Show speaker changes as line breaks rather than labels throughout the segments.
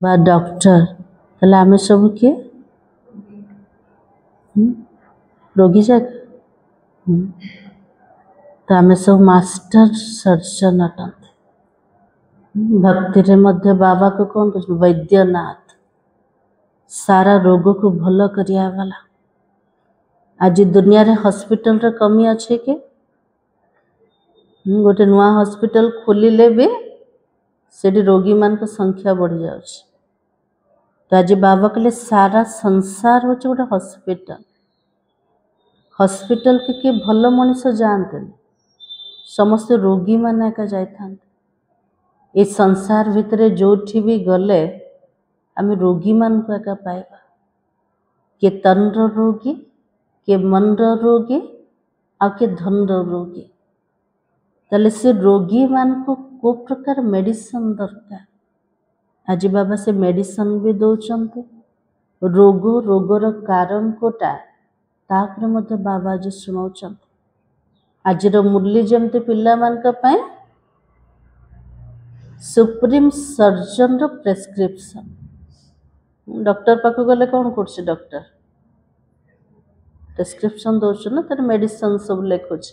बा डॉक्टर ताले आमे सब किए रोगी जाक तो आमे सब मास्टर सर्जन अटंत भक्ति रे मध्य बाबा को कौन कुछ वैद्यनाथ सारा रोग को भल करिया वाला आज दुनिया रे हॉस्पिटल रे कमी अच्छे के गोटे नुआ हॉस्पिटल खोलिले भी सेठी रोगी मान को संख्या बढ़ जाउछ। तो आज बाबा कहले सारा संसार हो गोटे हॉस्पिटल हॉस्पिटल के भल मनीष जानते समस्त रोगी मान एका जाइथान ए संसार भितर जोठी भी गले आम रोगी मान को एका पाइबा के तन रोगी के मन रोगी आ के धन रोगी ताले से रोगी मान को प्रकार मेडिसिन दरकार आज बाबा से मेडिसिन भी दौरान रोगर कारण कोटा तापर मध्य बाबा जो शुणाउछन आज मुरली जमते पिला मान का पाए सुप्रीम सर्जन रो प्रेस्क्रिप्शन डॉक्टर पाख गले कौन कर डॉक्टर प्रेस्क्रिप्शन दौर ना तर मेडिसिन सब लिखुच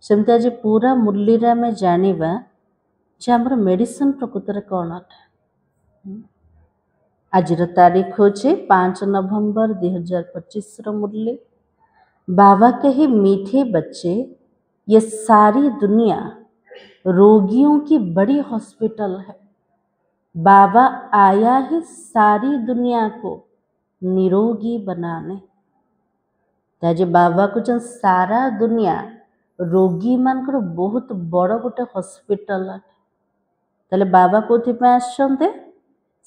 सेमती आज पूरा मुरली रे आमे जानिबा जे हमर मेडिसिन प्रकृत रे कौन अटा आज तारीख होचे 5 नवंबर 2025 रो मुरली बाबा के ही मीठे बच्चे ये सारी दुनिया रोगियों की बड़ी हॉस्पिटल है। बाबा आया ही सारी दुनिया को निरोगी बनाने ताजे बाबा को जन सारा दुनिया रोगी मान कर बहुत बड़ गोटे हॉस्पिटल है ताले बाबा कोथि पे आछन्ते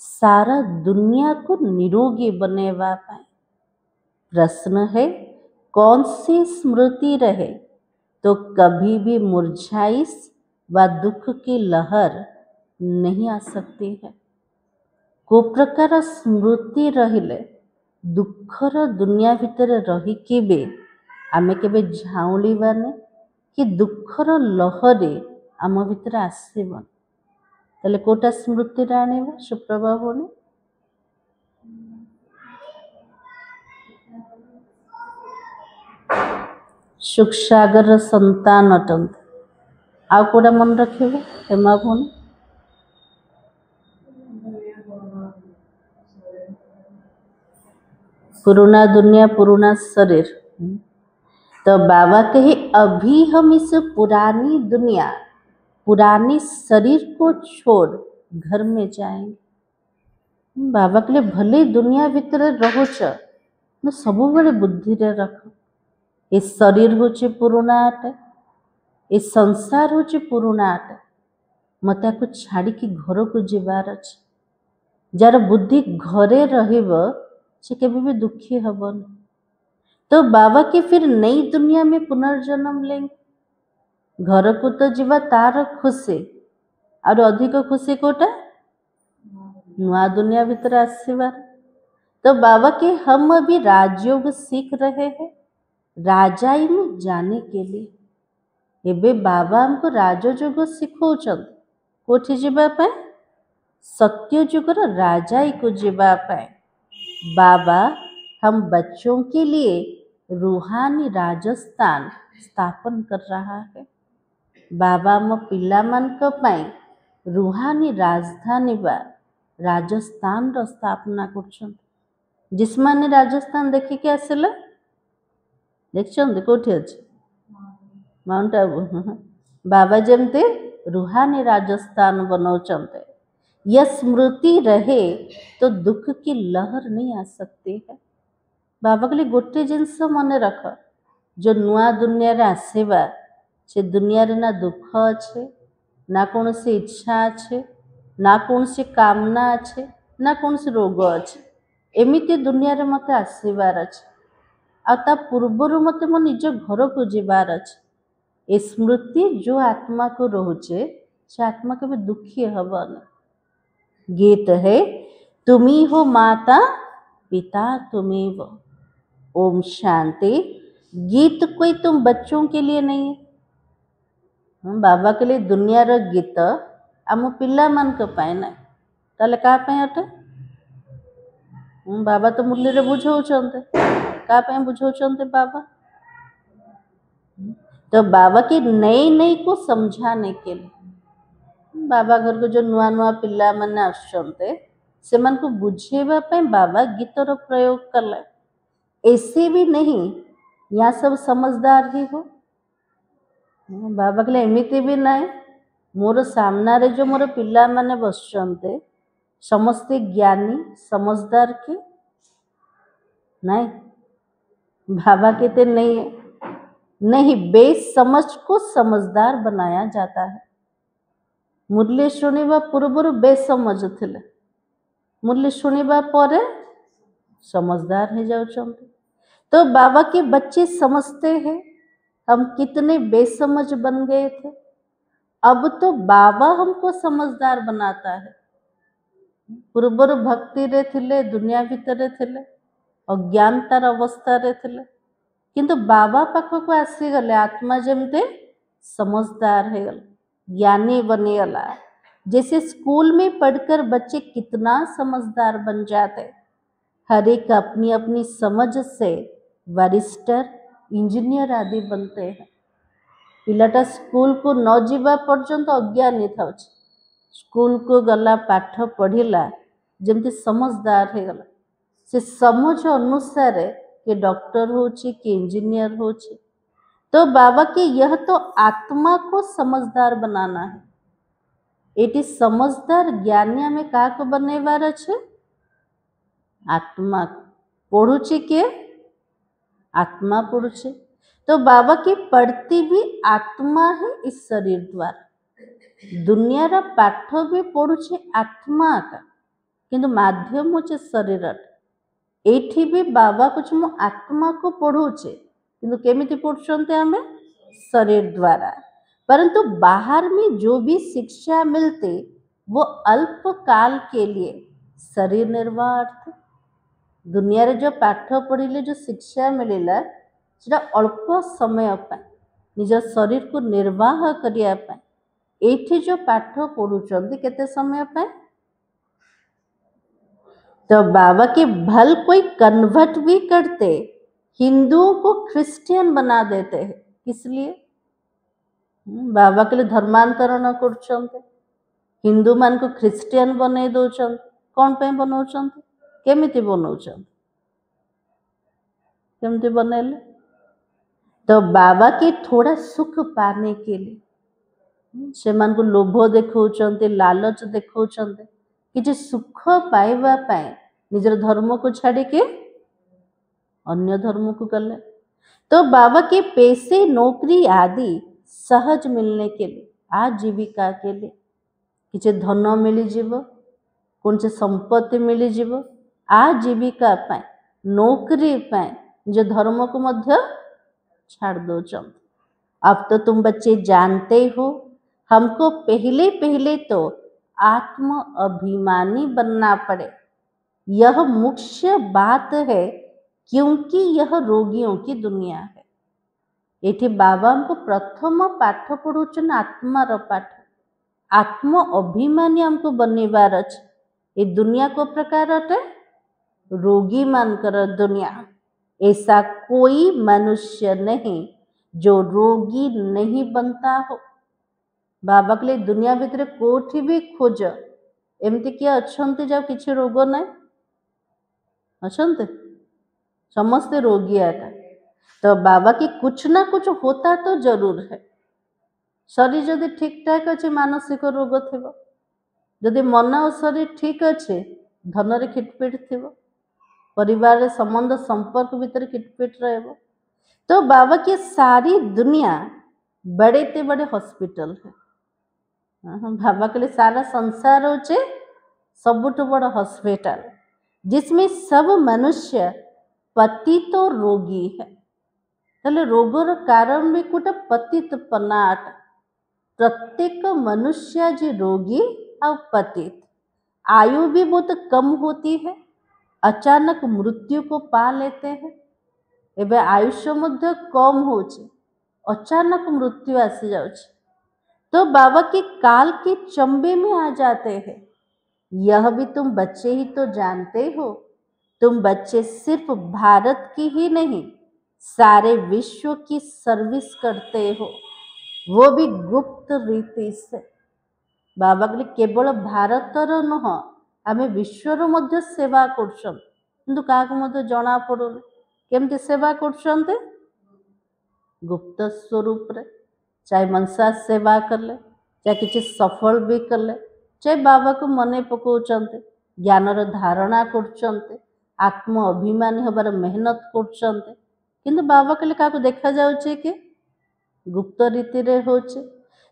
सारा दुनिया को निरोगी बनेवा पाए। प्रश्न है कौन सी स्मृति रहे तो कभी भी मुरझाइस व दुख की लहर नहीं आ सकती है। को प्रकार स्मृति रहिले दुखर दुनिया भितर रही कि बे आमे केबे झाउलीबाने कि दुखर लहरी आम भितर आसीबन ताले कोटा स्मृति आनेबा सुप्रभा होने सुख सागर संतान अटंत आउ कोड़ा मन रखे हेमा भून पुराना दुनिया पुराना शरीर तो बाबा कहे अभी हम इस पुरानी दुनिया पुरानी शरीर को छोड़ घर में जाएंगे। बाबा के लिए भले दुनिया भीतर रहुच सब बड़े बुद्धि रे रख ये शरीर होचे पुराना आटे ये संसार होचे पुराना आटे मत को छाड़ी की घर को जीवार अच्छे जार बुद्धि घरे रहिबो से केबे भी दुखी हबन। तो बाबा के फिर नई दुनिया में पुनर्जन्म लेंगे घर को तो जीवा तार खुशी और अधिक खुशी कोटा नुआ दुनिया भीतर आसीबार। तो बाबा के हम अभी राजयोग सीख रहे हैं राजाई में जाने के लिए एबे बाबा हमको राजयोग सिखौछन कोठी जीवा पाए सत्य जुगर राजाई को जीवा पाए। बाबा हम बच्चों के लिए रूहानी राजस्थान स्थापन कर रहा है। बाबा मो पिला मान को पाए रूहानी राजधानी बा राजस्थान रो स्थापना करछन जिसमाने राजस्थान देखि के आसले देखछन कोठी अछि माउंट आबू बाबा जमते रूहानी राजस्थान बनौचंते यह स्मृति रहे तो दुख की लहर नहीं आ सकती है। बाबा के लिए गोटे जिनस मन रख जो नुआ दुनिया रे आसेबा से दुनिया रे ना दुख अच्छे ना कौन सी इच्छा अच्छे ना कौन सी कामना अच्छे ना कौन सी रोग अच्छे एमिति दुनिया रे मते आसीबार अच्छे आ पूर्वर मते मो निज घर को जीवार अच्छे। ए स्मृति जो आत्मा को रोचे से आत्मा के भी दुखी हबन। गीत है तुम्ही हो माता पिता तुम्ही वो ओम शांति। गीत कोई तुम बच्चों के लिए नहीं है बाबा के लिए दुनिया रो गीत आम पिला मान को पाए ना ताले का पाए अटे बाबा तो मुरली बुझाऊँचे क्या बुझाऊँचे बाबा तो बाबा के नई नई को समझाने के लिए बाबा घर को जो नुआ नुआ पिला माने आसुचंते सेमान को बुझेबा पे बाबा गीतर प्रयोग कले ऐसे भी नहीं यहाँ सब समझदार ही हो बाबा कहले एमिति भी नहीं मोर सामना रे जो मोर पिला माने बसचंते समस्ते ज्ञानी समझदार के नहीं बाबा कहते नहीं है नहीं बेसमझ को समझदार बनाया जाता है मुरली शुणिबा पूर्व बेसमझ थिले मुरली शुणिबा परे समझदार हो जाउछंते तो बाबा के बच्चे समझते हैं हम कितने बेसमझ बन गए थे अब तो बाबा हमको समझदार बनाता है पूर्व भक्ति रे थिले दुनिया भितर थिले अज्ञानतार अवस्था रे थिले किंतु बाबा पाखक आसीगले आत्मा जमते समझदार है ज्ञानी बनीगला जैसे स्कूल में पढ़कर बच्चे कितना समझदार बन जाते हर एक अपनी अपनी समझ से वरिष्ठर इंजीनियर आदि बनते हैं पिलाटा स्कूल को न जीवा पर्यंत अज्ञानी था स्कूल को गला पाठ पढ़िला जमती समझदार है गला से समझ अनुसार कि डॉक्टर होची कि इंजीनियर होची तो बाबा के यह तो आत्मा को समझदार बनाना है एटी समझदार ज्ञानी में क्या को बनेवार छे आत्मा पढ़ुची के आत्मा पढ़ुचे तो बाबा की पढ़ती भी आत्मा है इस शरीर द्वारा दुनिया रा पाठ भी पढ़ुचे आत्मा का किंतु माध्यम होचे शरीर एठी भी बाबा कुछ मु आत्मा को पढ़ुचे किंतु केमिति पढ़ुचंते हमें शरीर द्वारा परंतु बाहर में जो भी शिक्षा मिलती वो अल्प काल के लिए शरीर निर्वाह दुनिया रे जो पाठ पढ़िले जो शिक्षा मिलला सेटा अल्प समय निज शरीर को निर्वाह करिया एठी जो पाठ पढ़ुचंती केते समय तो बाबा के भल कोई कन्वर्ट भी करते हिंदुओं को क्रिश्चियन बना देते हैं किस लिए बाबा के लिए धर्मांतरण कर हिंदू मान को क्रिश्चियन बने दौरान कौन पे बनाऊँ केमिति बनाऊँ केमिति बनेले तो बाबा के थोड़ा सुख पाने के लिए से मान को लोभ देखौचंते लालच देखौचंते कि सुख पाइबा पाए निजर धर्म को छाड़ी के अन्य धर्म को गले तो बाबा के पैसे नौकरी आदि सहज मिलने के लिए आजीविका के लिए किसी धन मिली जीव कौन से संपत्ति मिली जीव आजीविका पाए नौकरी पाए जो धर्म को मध्य छाड़ दो अब तो तुम बच्चे जानते हो हमको पहले पहले तो आत्म अभिमानी बनना पड़े यह मुख्य बात है क्योंकि यह रोगियों की दुनिया है एठी बाबा हमको प्रथम पाठ पढ़ुचन आत्मार पाठ आत्म अभिमानी हमको बनेबार अछि ये दुनिया को प्रकार अटे रोगी मानकर दुनिया ऐसा कोई मनुष्य नहीं जो रोगी नहीं बनता हो बाबा के लिए दुनिया भितर कोठी भी खोज एमती किए अच्छे जब किसी रोग ना अच्छा समस्ते रोगी आटा तो बाबा की कुछ ना कुछ होता तो जरूर है शरीर जदि ठीक ठाक अच्छे मानसिक रोग थी जदि मन और शरीर ठीक अच्छे धन रे खिटपिट थी परिवार संबंध संपर्क भीतर खिटपिट रहे तो बाबा की सारी दुनिया बड़े ते बड़े हॉस्पिटल है बाबा के लिए सारा संसार होचे सबुठ बड़ हॉस्पिटल जिसमें सब मनुष्य पतित तो रोगी है ताले रोगर कारण भी गोटे पतित पनाट प्रत्येक मनुष्य जी रोगी और पतित आयु भी बहुत कम होती है अचानक मृत्यु को पा लेते हैं एवं आयुष्य मध्य कम होचे अचानक मृत्यु आसी जाउछे तो बाबा के काल के चंबे में आ जाते हैं यह भी तुम बच्चे ही तो जानते हो तुम बच्चे सिर्फ भारत की ही नहीं सारे विश्व की सर्विस करते हो, वो भी गुप्त रीति से। बाबा कहले केवल भारतर नुह आमे विश्वर मध्य सेवा करछन, किंतु काहाको मध्य जना पड़ुनी केमती सेवा करछन्ते गुप्त स्वरूप रे। चाहे मनसा सेवा कले, चाहे किसी सफल भी कले, चाहे बाबा को मने पकाउछन्ते, ज्ञानर धारणा करछन्ते, आत्म अभिमानी हबार मेहनत करछन्ते, किंतु बाबा कहले काहाको देखा जाउछे कि गुप्त रीति रे होचे।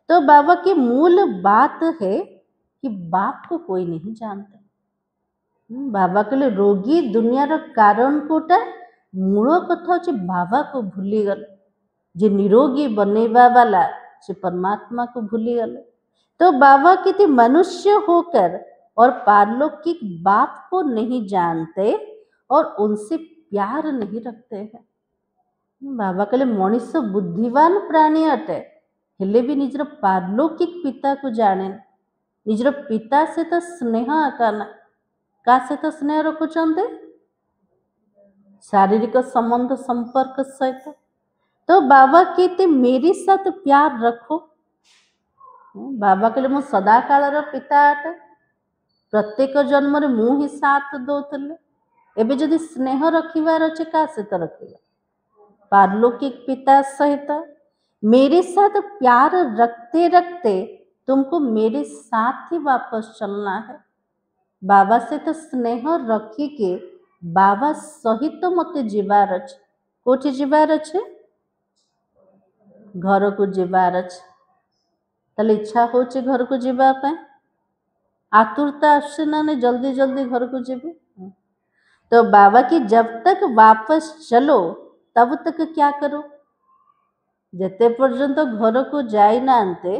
तो बाबा की मूल बात है कि बाप को कोई नहीं जानता। बाबा कहले रोगी दुनियार कारण कोटा, मूल कथा होचे बाबा को भूली गले। जे निरोगी बनेवा वाला से परमात्मा को भूली गले। तो बाबा कितने मनुष्य होकर और पारलौकिक बाप को नहीं जानते और उनसे प्यार नहीं रखते हैं। बाबा कहले मनीष बुद्धिवान प्राणी अटे, हेले भी निजर पारलौकिक पिता को जाने, निजर पिता से तो स्नेह आकाना का से तो स्नेह रखुचंते शारीरिक संबंध संपर्क सहित। तो बाबा कहते मेरे साथ प्यार रखो। बाबा कहले मु सदा कालर पिता अटे, प्रत्येक जन्म रे मु ही साथ दौले, एबे जदि स्नेह रखिबार अच्छे का सहित रखिबा पारलौकिक पिता सहित। मेरे साथ प्यार रखते रखते तुमको मेरे साथ ही वापस चलना है। बाबा से तो स्नेह रखी के बाबा सहित मते जीवार अच्छे। कोठी जीवार अच्छे घर को जीवार अच्छे। ताले इच्छा होचे घर को जीवा पे, आतुरता आसे ना ने जल्दी जल्दी घर को जीवी। तो बाबा की जब तक वापस चलो तब तक क्या करो, जेते पर्यंत घर को जाई ना आनते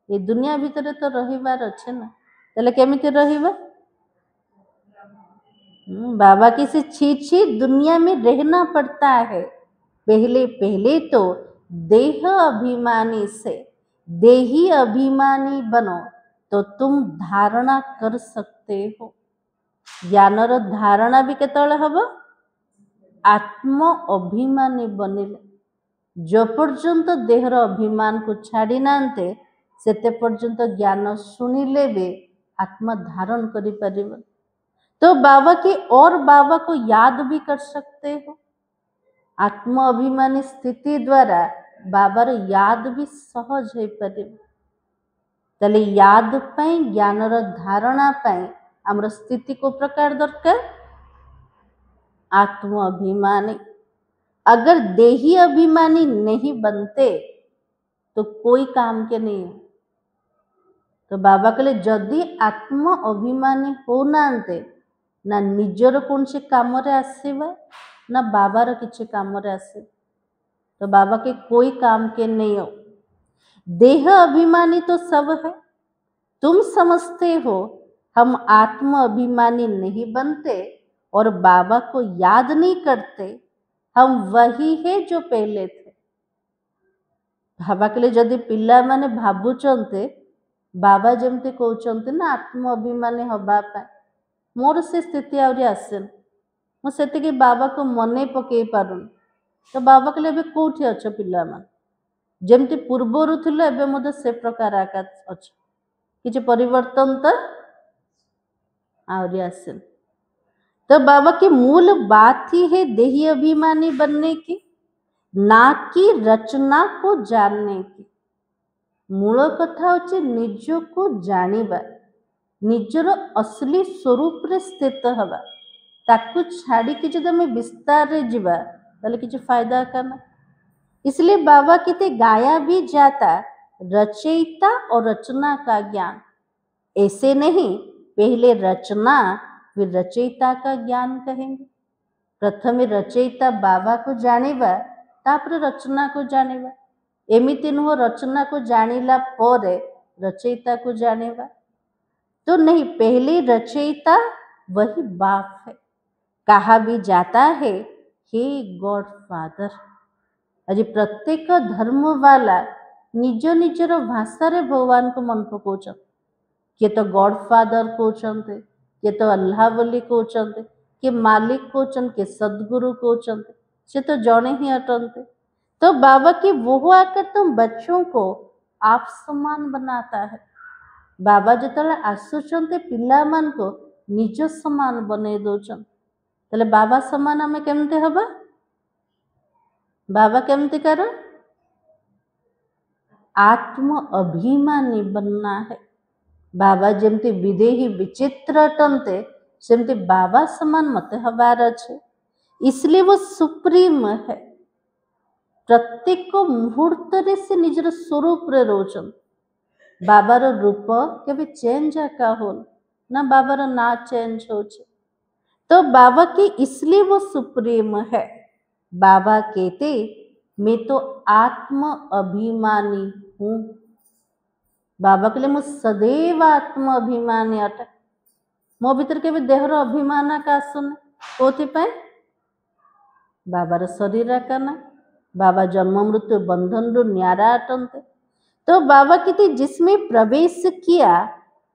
ये दुनिया भीतर तो रहिबार अच्छे ना, ताले केमिति रहिबा। बाबा की से छी दुनिया में रहना पड़ता है। पहले पहले तो देह अभिमानी से देही अभिमानी बनो तो तुम धारणा कर सकते हो। ज्ञानर धारणा भी केतळे हबो आत्म अभिमानी बनिले। जो पर्यंत देहर अभिमान को छाड़ी नांते सेते पर्यंत ज्ञान सुनिले भी आत्मा धारण करि परिबो। तो बाबा की और बाबा को याद भी कर सकते हो। आत्म अभिमानी स्थिति द्वारा बाबार याद भी सहज हो पारे। तले याद पाई ज्ञानर धारणा पाई आमर स्थिति को प्रकार दरकार आत्म अभिमानी। अगर देही अभिमानी नहीं बनते तो कोई काम के नहीं। तो बाबा कहले जदि आत्म अभिमानी हो नांते ना निजर कौन से काम रे आसीबा ना बाबार किछि काम रे आसे। तो बाबा के कोई काम के नहीं हो। देह अभिमानी तो सब है। तुम समझते हो हम आत्म अभिमानी नहीं बनते और बाबा को याद नहीं करते, हम वही है जो पहले थे। बाबा के लिए जदि पिला माने भाबुचंते बाबा जेमते कहउचंते ना आत्म अभिमानी हबा पाए मोर से स्थिति आउरी आसेन, मु सेतिके बाबा को मने पकई पारुन। तो बाबा कहले एबे कोठी अछ पिला मान जेमती पूर्वरु थिलो एबे मधे से प्रकार आकाश अछ, किछि परिवर्तन तो आउरी आसेन। तो बाबा की मूल बात ही है देही अभिमानी बनने की, ना कि रचना को जानने की। मूल कथा होचे निज को जानिबा, निजर असली स्वरूप रे स्थित हवा। ताकू छाड़ी कि जब हमें विस्तार रे जीवा ताले किछि फायदा करना। इसलिए बाबा कहते गाया भी जाता रचयिता और रचना का ज्ञान। ऐसे नहीं पहले रचना फिर रचयिता का ज्ञान कहेंगे। प्रथम रचयिता बाबा को जानिबा तापर रचना को जानिबा। एमिति नुह रचना को जानिला परे रचयिता को जानिबा तो नहीं, पहले रचयिता वही बाप है। कहा भी जाता है हे गॉड फादर। आज प्रत्येक धर्म वाला निज निजर भाषा रे भगवान को मन पकाउछन। किए तो गॉड फादर कहउछन्ते, किए तो अल्लाह बोली कहउछन्ते, कि मालिक कोचन के सदगुरु कोचन से तो जड़े ही अटनते। तो बाबा की वो आकर तुम बच्चों को आप समान बनाता है। बाबा जो आसुचंते पिला मान को निज समान बने दौचन। तले बाबा समान आमे केमते हबा? बाबा केमते कर? आत्म अभिमानी बनना है। बाबा जमती विदेही विचित्र अटंते सेमती बाबा समान मते हबार अच्छे। इसलिए वो सुप्रीम है। प्रत्येक को मुहूर्त रे से निजर स्वरूप रे रोचन। बाबार रूप केबे चेंज आका होल ना, बाबार ना चेंज हो। तो बाबा की इसलिए वो सुप्रीम है। बाबा कहते मैं तो आत्म अभिमानी हूँ। बाबा के लिए मु सदैव आत्म अभिमानी अटे। मो भीतर के देहर अभिमान का आसुने कोथि पे? बाबार शरीर का ना। बाबा जन्म मृत्यु बंधन रु न्यारा अटंते। तो बाबा कहते जिसमें प्रवेश किया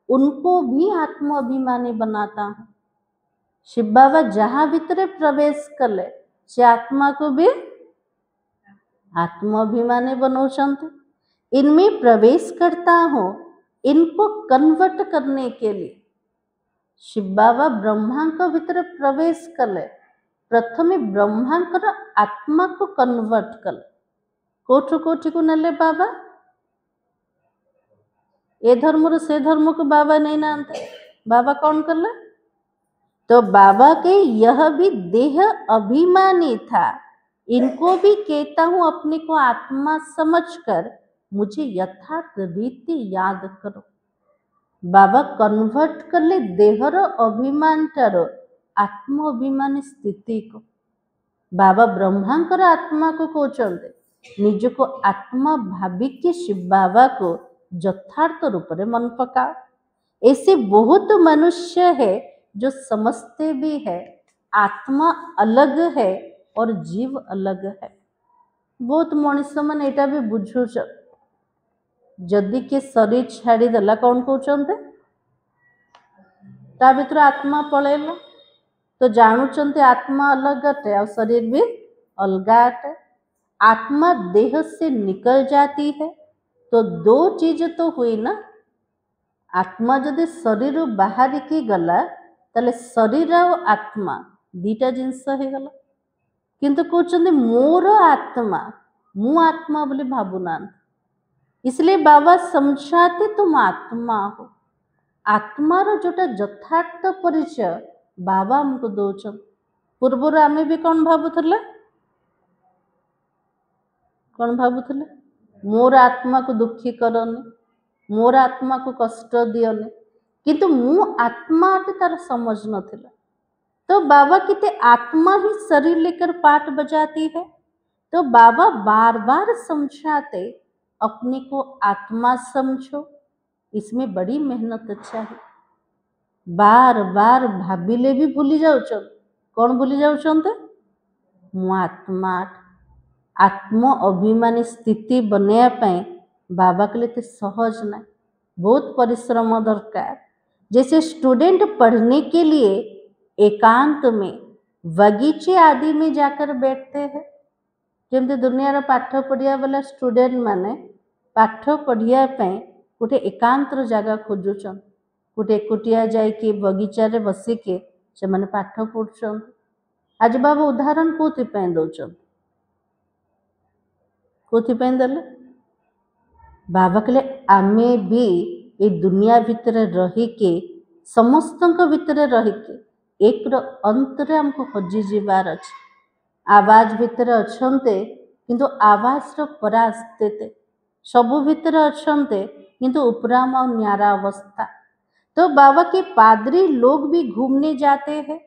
उनको भी आत्म अभिमानी बनाता हूँ। शिव बाबा जहां भीतर प्रवेश कले से आत्मा को भी आत्म अभिमानी बनौचंते। इनमें प्रवेश करता हूँ इनको कन्वर्ट करने के लिए। शिव बाबा ब्रह्मा को भीतर प्रवेश कले, प्रथमे ब्रह्मा कर आत्मा को कन्वर्ट कले। कोठु कोठि को नले बाबा? ए धर्म रो से धर्म को बाबा नहीं नानते। बाबा कौन कले? तो बाबा के यह भी देह अभिमानी था। इनको भी कहता हूँ अपने को आत्मा समझकर मुझे यथार्थ रीति याद करो। बाबा कन्वर्ट कर ले देहर अभिमान टारो आत्म अभिमानी स्थिति को। बाबा ब्रह्मांकर आत्मा को कहते निज को आत्मा भाविक शिव बाबा को यथार्थ रूप में मन पकाओ। ऐसे बहुत मनुष्य है जो समझते भी है आत्मा अलग है और जीव अलग है। बहुत मनीष मन एटा भी बुझुच। जदि के शरीर छाड़ीदेला कौन कहते ता भीतर आत्मा पलैला। तो जानुंट आत्मा अलग अटे और शरीर भी अलग अटे। आत्मा देह से निकल जाती है तो दो चीज तो हुई ना। आत्मा जदि शरीर बाहर की गला ताले शरीर और आत्मा दीटा जिनस हो गला। किंतु कहते मोर आत्मा मु आत्मा बोली भावुना। इसलिए बाबा समझाते तुम आत्मा हो। आत्मार जोटा यथार्थ परिचय बाबा हमको दौचन। पूर्वर आमे भी कौन भावुले? कौन भावुले? मोर आत्मा को दुखी करनी, मोर आत्मा को कष्ट दियनी। किंतु मु आत्मा तार समझ नथिला। तो बाबा कहते आत्मा ही शरीर लेकर पाठ बजाती है। तो बाबा बार बार समझाते अपने को आत्मा समझो। इसमें बड़ी मेहनत चाहिए। बार बार भाविले भी भूली जाऊँ। कौन भूली जाऊँ? मु आत्मा। आत्म अभिमानी स्थिति बनवाई बाबा के लिए सहज ना, बहुत परिश्रम दरकार। जैसे स्टूडेंट पढ़ने के लिए एकांत में बगीचे आदि में जाकर बैठते हैं। जमती दुनिया पाठ पढ़िया वाला स्टूडेंट माने पाठ पढ़िया गोटे एकांत जगह खोजुचन। गोटे एकुटिया जाइए बगीचारे बसिके से माने पाठ पढ़ुचन। आज बाबा उदाहरण कौन दौचन? कौन देले? बाबा कहले आमे भी ये दुनिया भितर रही के समस्त भितर रही के एक अंतरे हमको हजि जीवार अच्छे। आवाज भितर अच्छे किंतु आवाज परास्ते सबू भितर अच्छे किंतु उपराम और न्यारा अवस्था। तो बाबा के पादरी लोग भी घूमने जाते हैं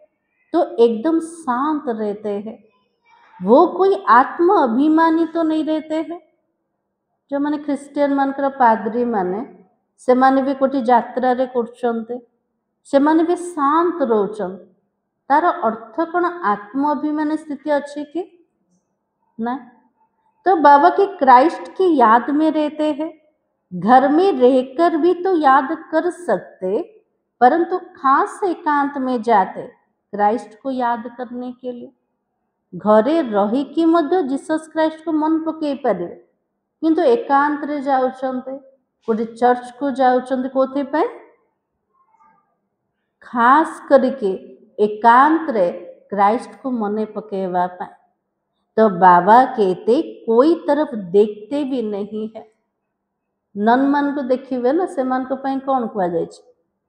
तो एकदम शांत रहते हैं। वो कोई आत्म अभिमानी तो नहीं रहते हैं। जो माने ख्रिस्टियन मानकर पादरी माने से माने भी कोटी यात्रा रे करछन्ते से माने भी शांत रोचन। तार अर्थ कौन आत्म अभिमानी स्थिति अच्छी कि ना? तो बाबा के क्राइस्ट की याद में रहते हैं। घर में रहकर भी तो याद कर सकते, परंतु खास एकांत में जाते क्राइस्ट को याद करने के लिए। घरे रहीकि मध्य जीसस क्राइस्ट को मन पकई पारिबे, किंतु एकांत रे जाउछन्ते, गोटे चर्च को जाउछन्ते कोथि पे? खास करके एकांत रे क्राइस्ट को मने पकेवा पाए। तो बाबा कहते कोई तरफ देखते भी नहीं है। नन मान को देखिए ना, से मान को पाई कौन कुआ जाए?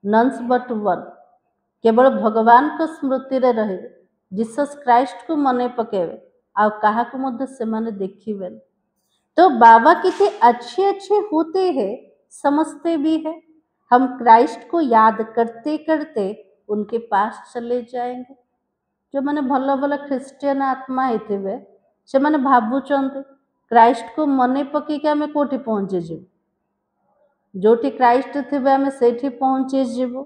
नन्स बट वन, केवल भगवान को स्मृति रे रहे, जीसस क्राइस्ट को मने पकेवे, आ कहा को मध्य से माने देखिए। तो बाबा कितने अच्छे अच्छे होते हैं, समझते भी है। हम क्राइस्ट को याद करते करते उनके पास चले जाएंगे। जो मैंने भल भल ख्रीस्टियन आत्मा हे से मैंने भावुचंते क्राइस्ट को मने पकईकि आम कोठी पहुँची जीव, जोठी क्राइस्ट थे आम से पहुँची जीव।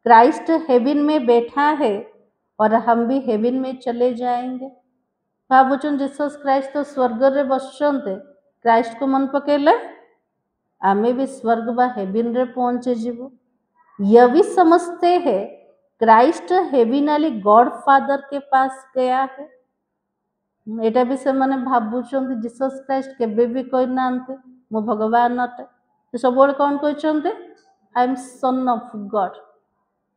क्राइस्ट हेवन में बैठा है और हम भी हेवन में चले जाएंगे। भावुचन जीसस क्राइस्ट तो स्वर्ग रे बसचंते, क्राइस्ट को मन पकेले आमे भी स्वर्ग बा हेवन रे पहुँचे जीव। यह भी समझते हैं क्राइस्ट हेविनाली गॉड फादर के पास गया है। एटा भी से माने भावुचंती जीसस क्राइस्ट केबे भी कहि नांते मो भगवान अटे, तो सब कौन कहते I am son of God.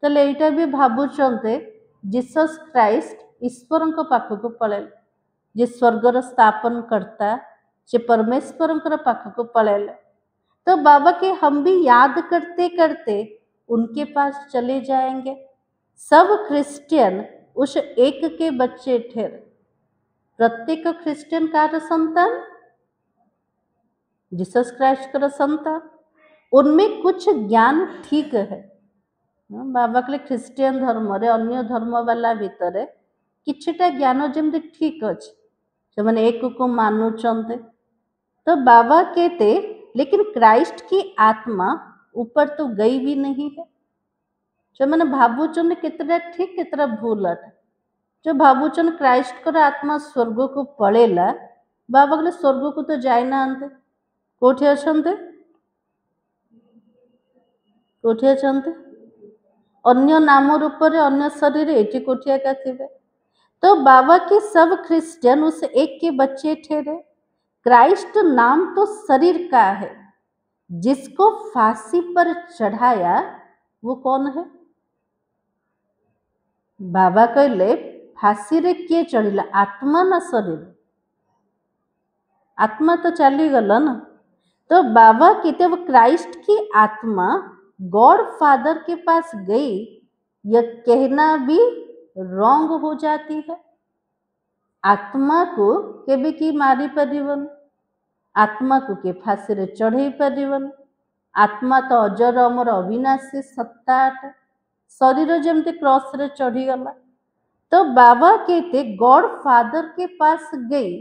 तले एटा भी भावुचंते जीसस क्राइस्ट ईश्वर पाखक पड़े, जे स्वर्गर स्थापन करता, जे परमेश्वर पाखक पड़ेले। तो बाबा के हम भी याद करते करते उनके पास चले जाएंगे। सब क्रिश्चियन उस एक के बच्चे ठहरे। प्रत्येक क्रिश्चियन का संतान जीसस क्राइस्ट का संतान। उनमें कुछ ज्ञान ठीक है। बाबा के ख्रीस्टियन धर्म रे अन्य धर्म वाला भितर किछटा ज्ञान जमती ठीक अच्छे, से मैंने एक को मानुचंते। तो बाबा कहते लेकिन क्राइस्ट की आत्मा ऊपर तो गई भी नहीं है। जो मैंने भावुचन कितना ठीक कितना भूल है। जो भावुचन क्राइस्ट कर आत्मा स्वर्ग को पड़ेला, बाबा कहले स्वर्ग को तो जाए ना आनते, कोठी अछंते कोठी अछंते अन्य नाम रूप रे अन्य शरीर एठी कोठी एका थिबे। तो बाबा के सब क्रिश्चियन उस एक के बच्चे ठहरे। क्राइस्ट नाम तो शरीर का है, जिसको फांसी पर चढ़ाया वो कौन है? बाबा कहले फांसी रे किए चढ़िला, आत्मा ना शरीर? आत्मा तो चली गला ना। तो बाबा कहते वो क्राइस्ट की आत्मा गॉड फादर के पास गई, यह कहना भी रॉन्ग हो जाती है। आत्मा को केबे की मारी परिवन, आत्मा को के फांसी रे चढ़ई परिवन। आत्मा तो अजर अमर अविनाशी सत्ता अटे, शरीर जमती क्रॉस रे चढ़ी गला। तो बाबा कहते गॉड फादर के पास गई,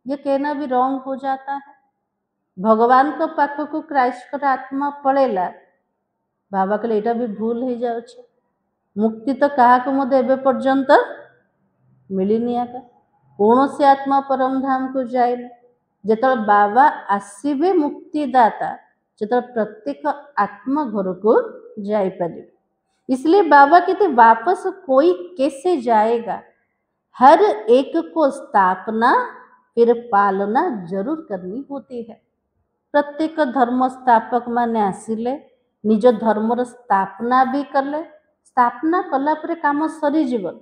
ये कहना भी रॉन्ग हो जाता है। भगवान को पाख को क्राइस्ट कर आत्मा पड़ेला, बाबा कहले एटा भी भूल हो जाए। मुक्ति तो क्या को मत एबे पर्यंत मिलनी आका, कौन से आत्मा परम धाम को जाए। जो बाबा आसवे मुक्तिदाता, जो प्रत्येक आत्मा घर को जापारे। इसलिए बाबा कहते वापस कोई कैसे जाएगा, हर एक को स्थापना फिर पालना जरूर करनी होती है। प्रत्येक धर्म स्थापक माने आसिले निज धर्मर स्थापना भी कले, स्थापना कला पर काम सरी जीवन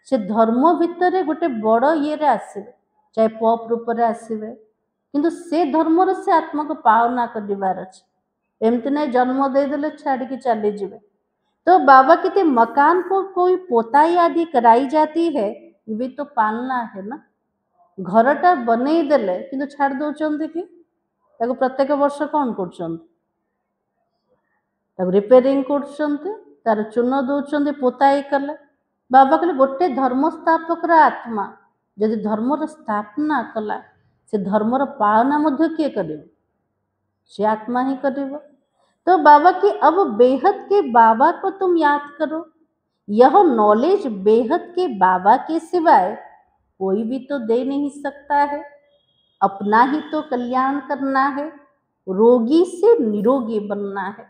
से धर्म भितर गोटे बड़ ये आसवे, चाहे पप रूप में आसवे, किंतु से धर्मर से आत्मा को पालना कर एमती नहीं जन्म देदेले छाड़ के चली जाए। तो बाबा कहते मकान को कोई पोताई आदि कराई जाती है, भी तो पालना है ना। घरटा बनई देले किंतु छाड़ दौरान कि प्रत्येक वर्ष कौन कर रिपेयरिंग कर चून दौरान पोताई कले। बाबा कहले गोटे धर्म स्थापक आत्मा जदि धर्मर स्थापना कला, से धर्मर पालना मध्य किए कर, से आत्मा ही कर। तो बाबा की अब बेहद के बाबा को तुम याद करो। यह नॉलेज बेहद के बाबा के सिवाय कोई भी तो दे नहीं सकता है। अपना ही तो कल्याण करना है, रोगी से निरोगी बनना है।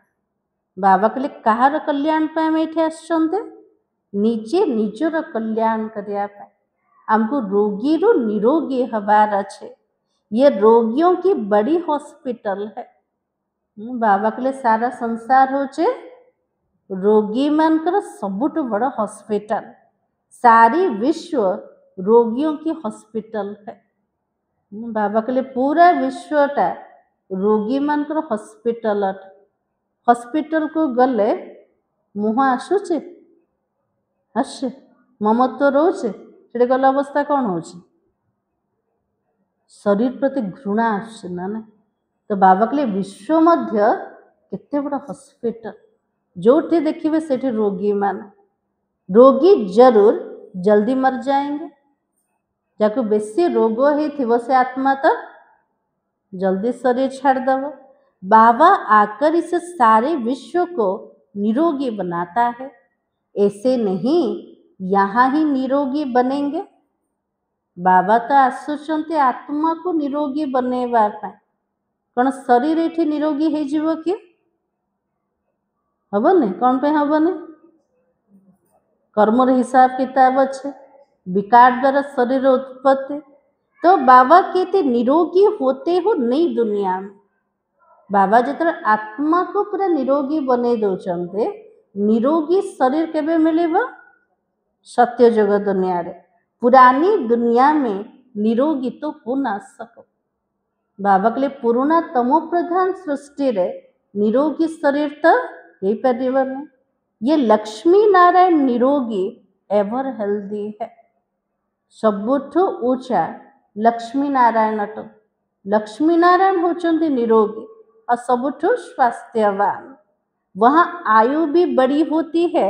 बाबा के लिए कहार कल्याण पे बैठे आसचंते, ନିଜେ ନିଜର କଲ୍ୟାଣ କରିବା ପାଇଁ हमको रोगीरू निरोगी हवार अच्छे। ये रोगियों की बड़ी हॉस्पिटल है। बाबा कहले सारा संसार होचे रोगी मानकर सबुठ बड़ हॉस्पिटल। सारी विश्व रोगियों की हॉस्पिटल है। बाबा कहले पूरा विश्वटा रोगी मानकर हॉस्पिटल। हॉस्पिटल को गले मुह आसुचे आसे ममत्व रोचे से गल अवस्था कौन हो शरीर प्रति घृणा आसुचे ना ना। तो बाबा कहले विश्व मध्य केते बड़ हॉस्पिटल जो देखिए से रोगी मान रोगी जरूर जल्दी मर जाएंगे। जाको बेसी रोग हो से आत्मा तो जल्दी शरीर छाड़ दब। बाबा आकर इस सारे विश्व को निरोगी बनाता है। ऐसे नहीं यहाँ ही निरोगी बनेंगे। बाबा तो आसुचंते आत्मा को निरोगी बनेवा पाए कौन शरीर एठी निरोगी हो जीवो कि हबने कौन पे हबने कर्मर हिसाब किताब अच्छे विकार द्वारा शरीर उत्पत्ति। तो बाबा कहते निरोगी होते हो नहीं दुनिया में। बाबा जितने आत्मा को पूरा निरोगी बने दौरान निरोगी शरीर केबे मिलेबा सत्य जगत दुनिया रे। पुरानी दुनिया में निरोगी तो हो ना सको। बाबा के लिए पुराना तमो प्रधान सृष्टि रे निरोगी शरीर तो यही परिवार में। ये लक्ष्मी नारायण निरोगी एवर हेल्दी है। सबुठु ऊंचा लक्ष्मी नारायण अट। लक्ष्मी नारायण होचंदी निरोगी और सबुठु स्वास्थ्यवान। वहाँ आयु भी बड़ी होती है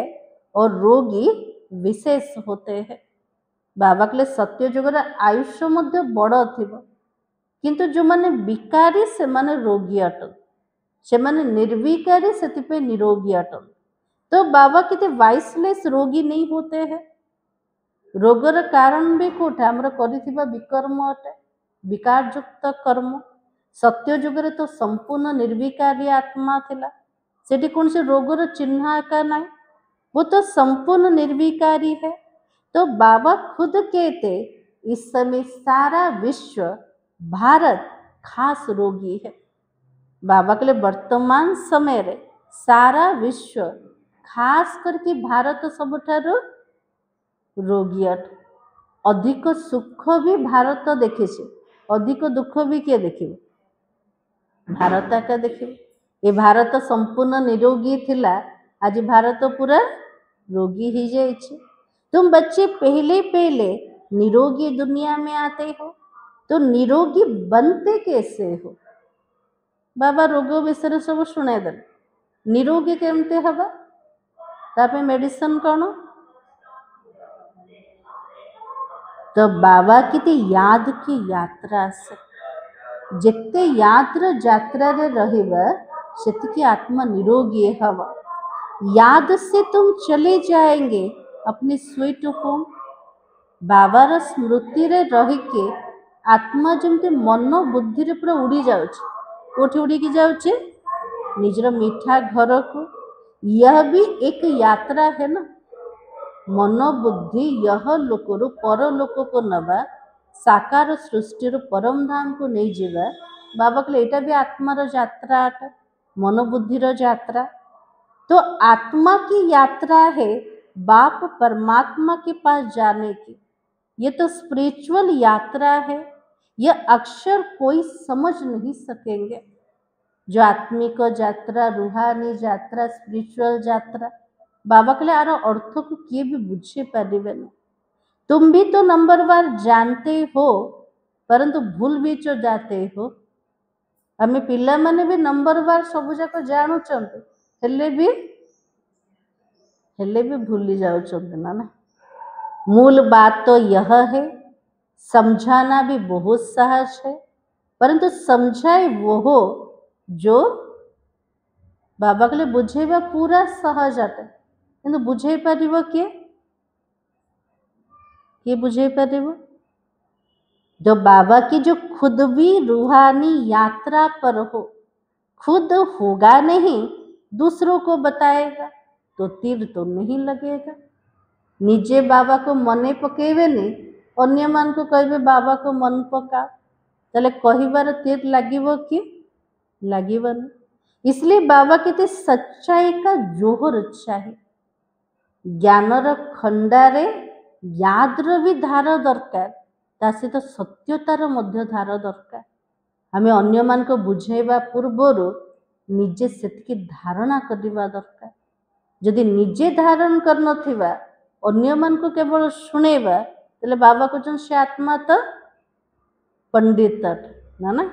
और रोगी विशेष होते हैं। बाबा के लिए सत्य जुगर आयुष्य मध्य बड़ थिबो किंतु जो माने विकारी से माने रोगी अटल से माने निर्विकारी से निरोगी अटल। तो बाबा किते वाइसलेस रोगी नहीं होते हैं। रोगर कारण भी कोठा हमर करिथिबा विकर्म अटे विकार युक्त कर्म। सत्य जुगरे तो संपूर्ण निर्विकारी आत्मा थिला सेठी कौन से रोगर चिन्ह का नहीं। वो तो संपूर्ण निर्विकारी है। तो बाबा खुद कहते इस समय सारा विश्व भारत खास रोगी है। बाबा के लिए वर्तमान समय रे सारा विश्व खास करके भारत सबुठारो रोगी अट। अधिक सुख भी भारत देखे अधिक दुख भी किए देखिए भारत का देखिए। ये भारत संपूर्ण निरोगी थिला आज भारत पूरा रोगी ही जाए। तुम बच्चे पहले पहले निरोगी दुनिया में आते हो तो निरोगी बनते कैसे हो। बाबा रोग विषय सब शुणे दे निरोगी केमते हबा तापे मेडिसिन कौन। तो बाबा की याद की यात्रा से जिते यात्रा यात्रा रे रहिबा सेतिकी आत्मा निरोगी हवा। याद से तुम चले जाएंगे अपनी स्वीट होम। बाबार स्मृति रे रही के आत्मा जमते मन बुद्धि रे पूरा उड़ी जाउछ। कोठी उड़ी की जाउछ निजर मीठा घर को। यह भी एक यात्रा है ना। मन बुद्धि यह लोक रु पर लोक को नबा साकार सृष्टि परम धाम को नहीं जीवा। बाबा कहले एटा भी आत्मार यात्रा अटे मन बुद्धिर यात्रा। तो आत्मा की यात्रा है बाप परमात्मा के पास जाने की। ये तो स्पिरिचुअल यात्रा है। यह अक्षर कोई समझ नहीं सकेंगे। जो आत्मिक यात्रा रूहानी यात्रा स्पिरिचुअल यात्रा बाबा के लिए आर अर्थ को किए भी बुझे पारे। तुम भी तो नंबर वार जानते हो परंतु भूल भी जो जाते हो। आम पिला माने भी नंबर वार सब जाक जानुचंते हेले भी भूली जाउचंते ना ना। मूल बात तो यह है समझाना भी बहुत सहज है परंतु समझाए वो हो जो बाबा के लिए बुझेबा पूरा सहज अटे किंतु बुझे पारिबो किए बुझे पारिबो जो बाबा की जो खुद भी रूहानी यात्रा पर हो। खुद होगा नहीं दूसरों को बताएगा तो तीर तो नहीं लगेगा। निजे बाबा को मने पकेबेनी अन्य मान को कहबे बाबा को मन पका ताले कहिबार तीर लागिबो कि लागिबनी। इसलिए बाबा कहते सच्चाई का जोहर चाहिए। ज्ञानर खंडारे यादर भी धार दरकार ता सहित सत्यतार मध्य धार दरकार। आमे अन्य मान को बुझेबा पूर्वर निजे सेतिकी धारणा करबा दरकार। जदि निजे धारण कर नथिबा अन्य मान को केवल सुनेबा तले बाबा को से आत्मा तो पंडित ना ना।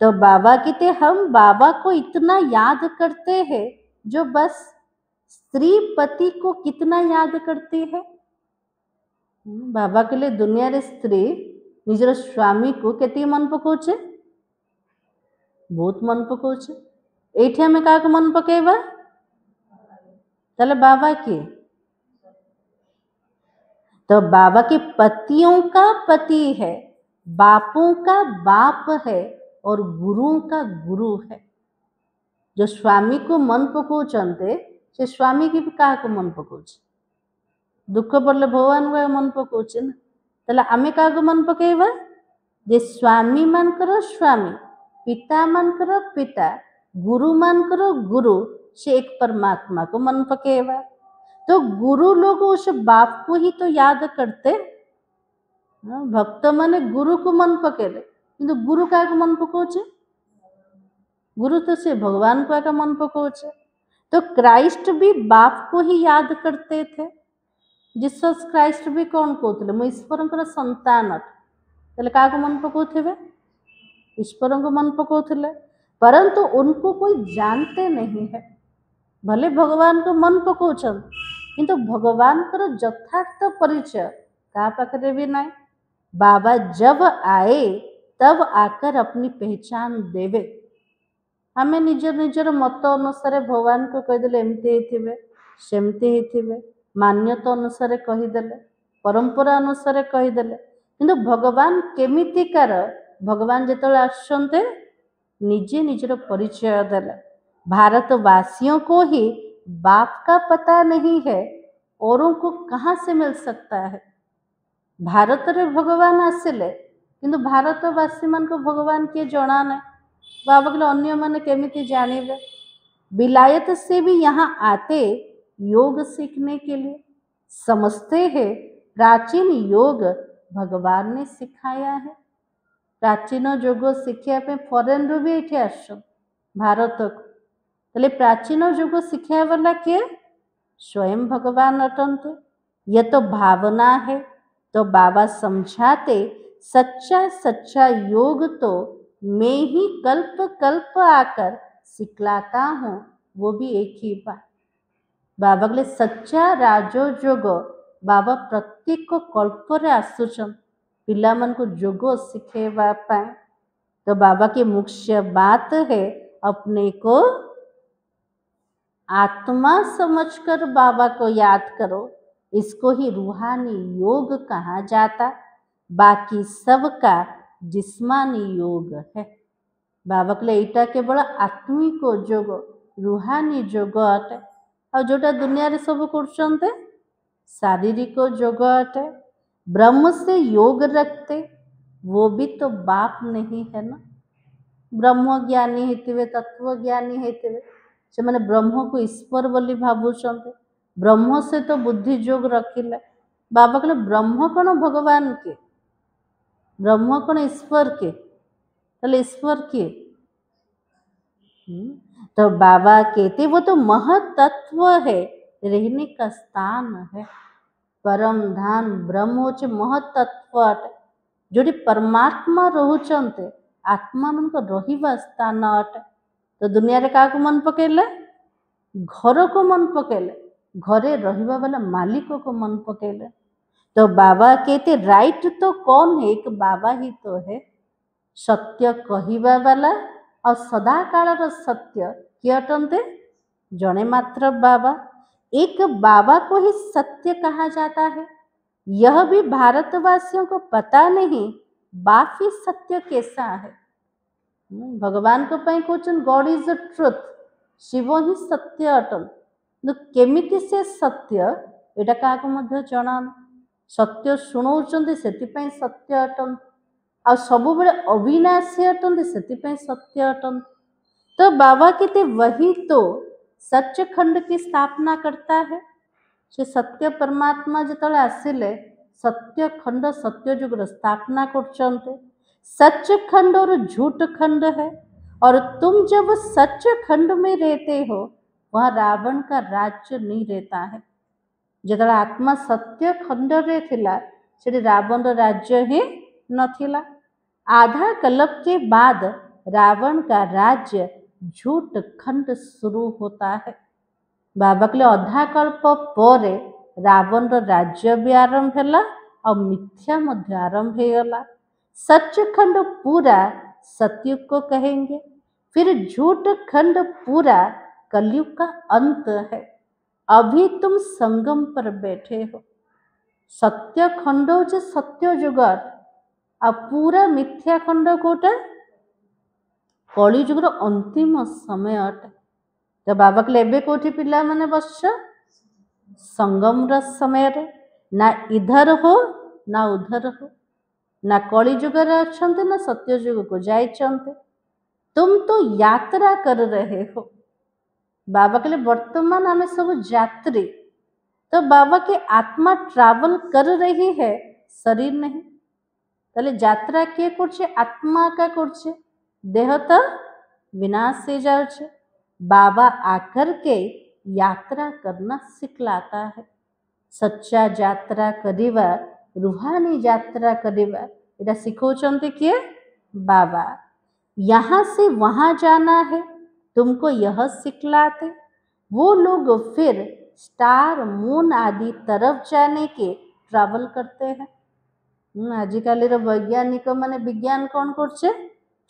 तो बाबा कहते हम बाबा को इतना याद करते हैं जो बस स्त्री पति को कितना याद करती है। बाबा के लिए दुनिया रे स्त्री निजर स्वामी को केती मन पकाउछे बहुत मन पकाउछे। एठी हमें का मन पकेबा ताले बाबा की। तो बाबा के पतियों का पति है, बापों का बाप है और गुरुओं का गुरु है। जो स्वामी को मन पकाउछन्ते से स्वामी की भी का मन पकाउछे दुख पड़ले भगवान को मन पकाउछे ना। ताले आमे का मन पकेबा जे स्वामी मानकर स्वामी पिता मानकर पिता गुरु मानकर गुरु से एक परमात्मा को मन पकेबा। तो गुरु लोग उस बाप को ही तो याद करते। भक्त माने गुरु को मन पकेले किंतु गुरु का मन पकाउछे गुरु तो से भगवान को का मन पकाउछे। तो क्राइस्ट भी बाप को ही याद करते थे। जीसस क्राइस्ट भी कौन कहते मु ईश्वर संतान ताले का मन पकाउथिबे ईश्वर को मन पकाउथिले परंतु उनको कोई जानते नहीं है। भले भगवान को मन पकाउछन किंतु भगवान को यथार्थ परिचय का पाखरे भी नहीं। बाबा जब आए तब आकर अपनी पहचान देवे। हमें निजर निजर मत अनुसार भगवान को कहीदेले एमती सेमती मान्यता अनुसार कहीदेले परंपरा अनुसार कहीदेले किंतु भगवान केमितिकार भगवान जेतले आसते निजे निजर परिचय देले। भारतवासियों को ही बाप का पता नहीं है औरों को कहाँ से मिल सकता है। भारत रे भगवान आसिले किंतु भारतवासी मान को भगवान किए जना ना। बाबा के अन्य माने केमिति जानिबे। विलायत से भी यहाँ आते योग सीखने के लिए समझते हैं प्राचीन योग भगवान ने सिखाया है। प्राचीन योग शिक्षा पे फॉरेन रू भी ये आस भारत को तले प्राचीन योग शिक्षा वाला किए स्वयं भगवान अटंते। ये तो भावना है। तो बाबा समझाते सच्चा सच्चा योग तो मैं ही कल्प कल्प आकर सिखलाता हूँ वो भी एक ही बात। बाबा के सच्चा राजो जोग बाबा प्रत्येक को कल्परे आसुचन पिला मन को जोग शिखेवा पाए। तो बाबा की मुख्य बात है अपने को आत्मा समझकर बाबा को याद करो। इसको ही रूहानी योग कहा जाता। बाकी सबका जिस्मानी योग है। बाबा के लिए केवल आत्मिक जोग रूहानी जोग अटे और जोटा दुनिया रे सब कर शारीरिक जोग अटे। ब्रह्म से योग रखते वो भी तो बाप नहीं है ना। ब्रह्म ज्ञानी हेतिवे तत्व ज्ञानी हेतिवे से माने ब्रह्म को ईश्वर बोली भावुचंते। ब्रह्म से तो बुद्धि जोग रखिले। बाबा कहले ब्रह्म कौन भगवान के ब्रह्म कौन ईश्वर के ताले ईश्वर के तो बाबा कहते वो तो महतत्व है रहने का स्थान है। परम धाम ब्रह्म होचे महतत्व अटे जोटी परमात्मा रहुचंते आत्मा मन को रहिबा स्थान अटे। तो दुनिया रे का मन पकेले घर को मन पकेले घरे रहिबा वाला मालिक को मन पकेले। तो बाबा कहते राइट तो कौन है एक बाबा ही तो है। सत्य कहिबा वाला और सदा काल सत्य किए अटंते जने मात्र बाबा। एक बाबा को ही सत्य कहा जाता है। यह भी भारतवासियों को पता नहीं बाकी सत्य कैसा है। भगवान को पाई कहउछन God is the truth Shiv ही सत्य अटन केमिति से सत्य एटा काहाको मध्य जणा सत्य शुणाउछन्ति सेतिपई सत्य अटन्ति आ सबुबेले अविनाशी अटन्ति सेतिपई सत्य अटन्ति। तो बाबा कहते वही तो सच्चखंड की स्थापना करता है। से सत्य परमात्मा जितने आसिले सत्य खंड सत्य जुगर स्थापना कर सच खंड और झूठ खंड है। और तुम जब सच खंड में रहते हो वहाँ रावण का राज्य नहीं रहता है। जिते आत्मा सत्य खंड रे थिला से रावण राज्य ही नथिला। आधा कल्प के बाद रावण का राज्य झूठ खंड शुरू होता है। बाबा कहले अधा कल्प पर रावण राज्य भी आरंभ है और मिथ्या मध्य आरंभ होगला। सच खंड पूरा सतयुग को कहेंगे, फिर झूठ खंड पूरा कलयुग का अंत है। अभी तुम संगम पर बैठे हो। सत्य खंड हो सत्य जुगर आ पूरा मिथ्या खंड कोटा कली जुगर अंतिम समय अटे। तो बाबा कहले एबे कोठी पिला माने बसछ संगम र समय रे ना इधर हो ना उधर हो, ना कली जुग रे अछंते ना सत्य जुग को जाइछंते। तुम तो यात्रा कर रहे हो। बाबा कहले वर्तमान आमे सब यात्री। तो बाबा के आत्मा ट्रैवल कर रही है, शरीर नहीं। ताले यात्रा के करछे आत्मा का करछे, देह तो विनाश से जाउछे। बाबा आकर के यात्रा करना सिखलाता है। सच्चा यात्रा करिवा रूहानी यात्रा करिवा एटा सिखौचंते किए बाबा। यहाँ से वहाँ जाना है तुमको यह सिखलाते। वो लोग फिर स्टार मून आदि तरफ जाने के ट्रैवल करते हैं। आजिकाली वैज्ञानिक माने विज्ञान कौन करछे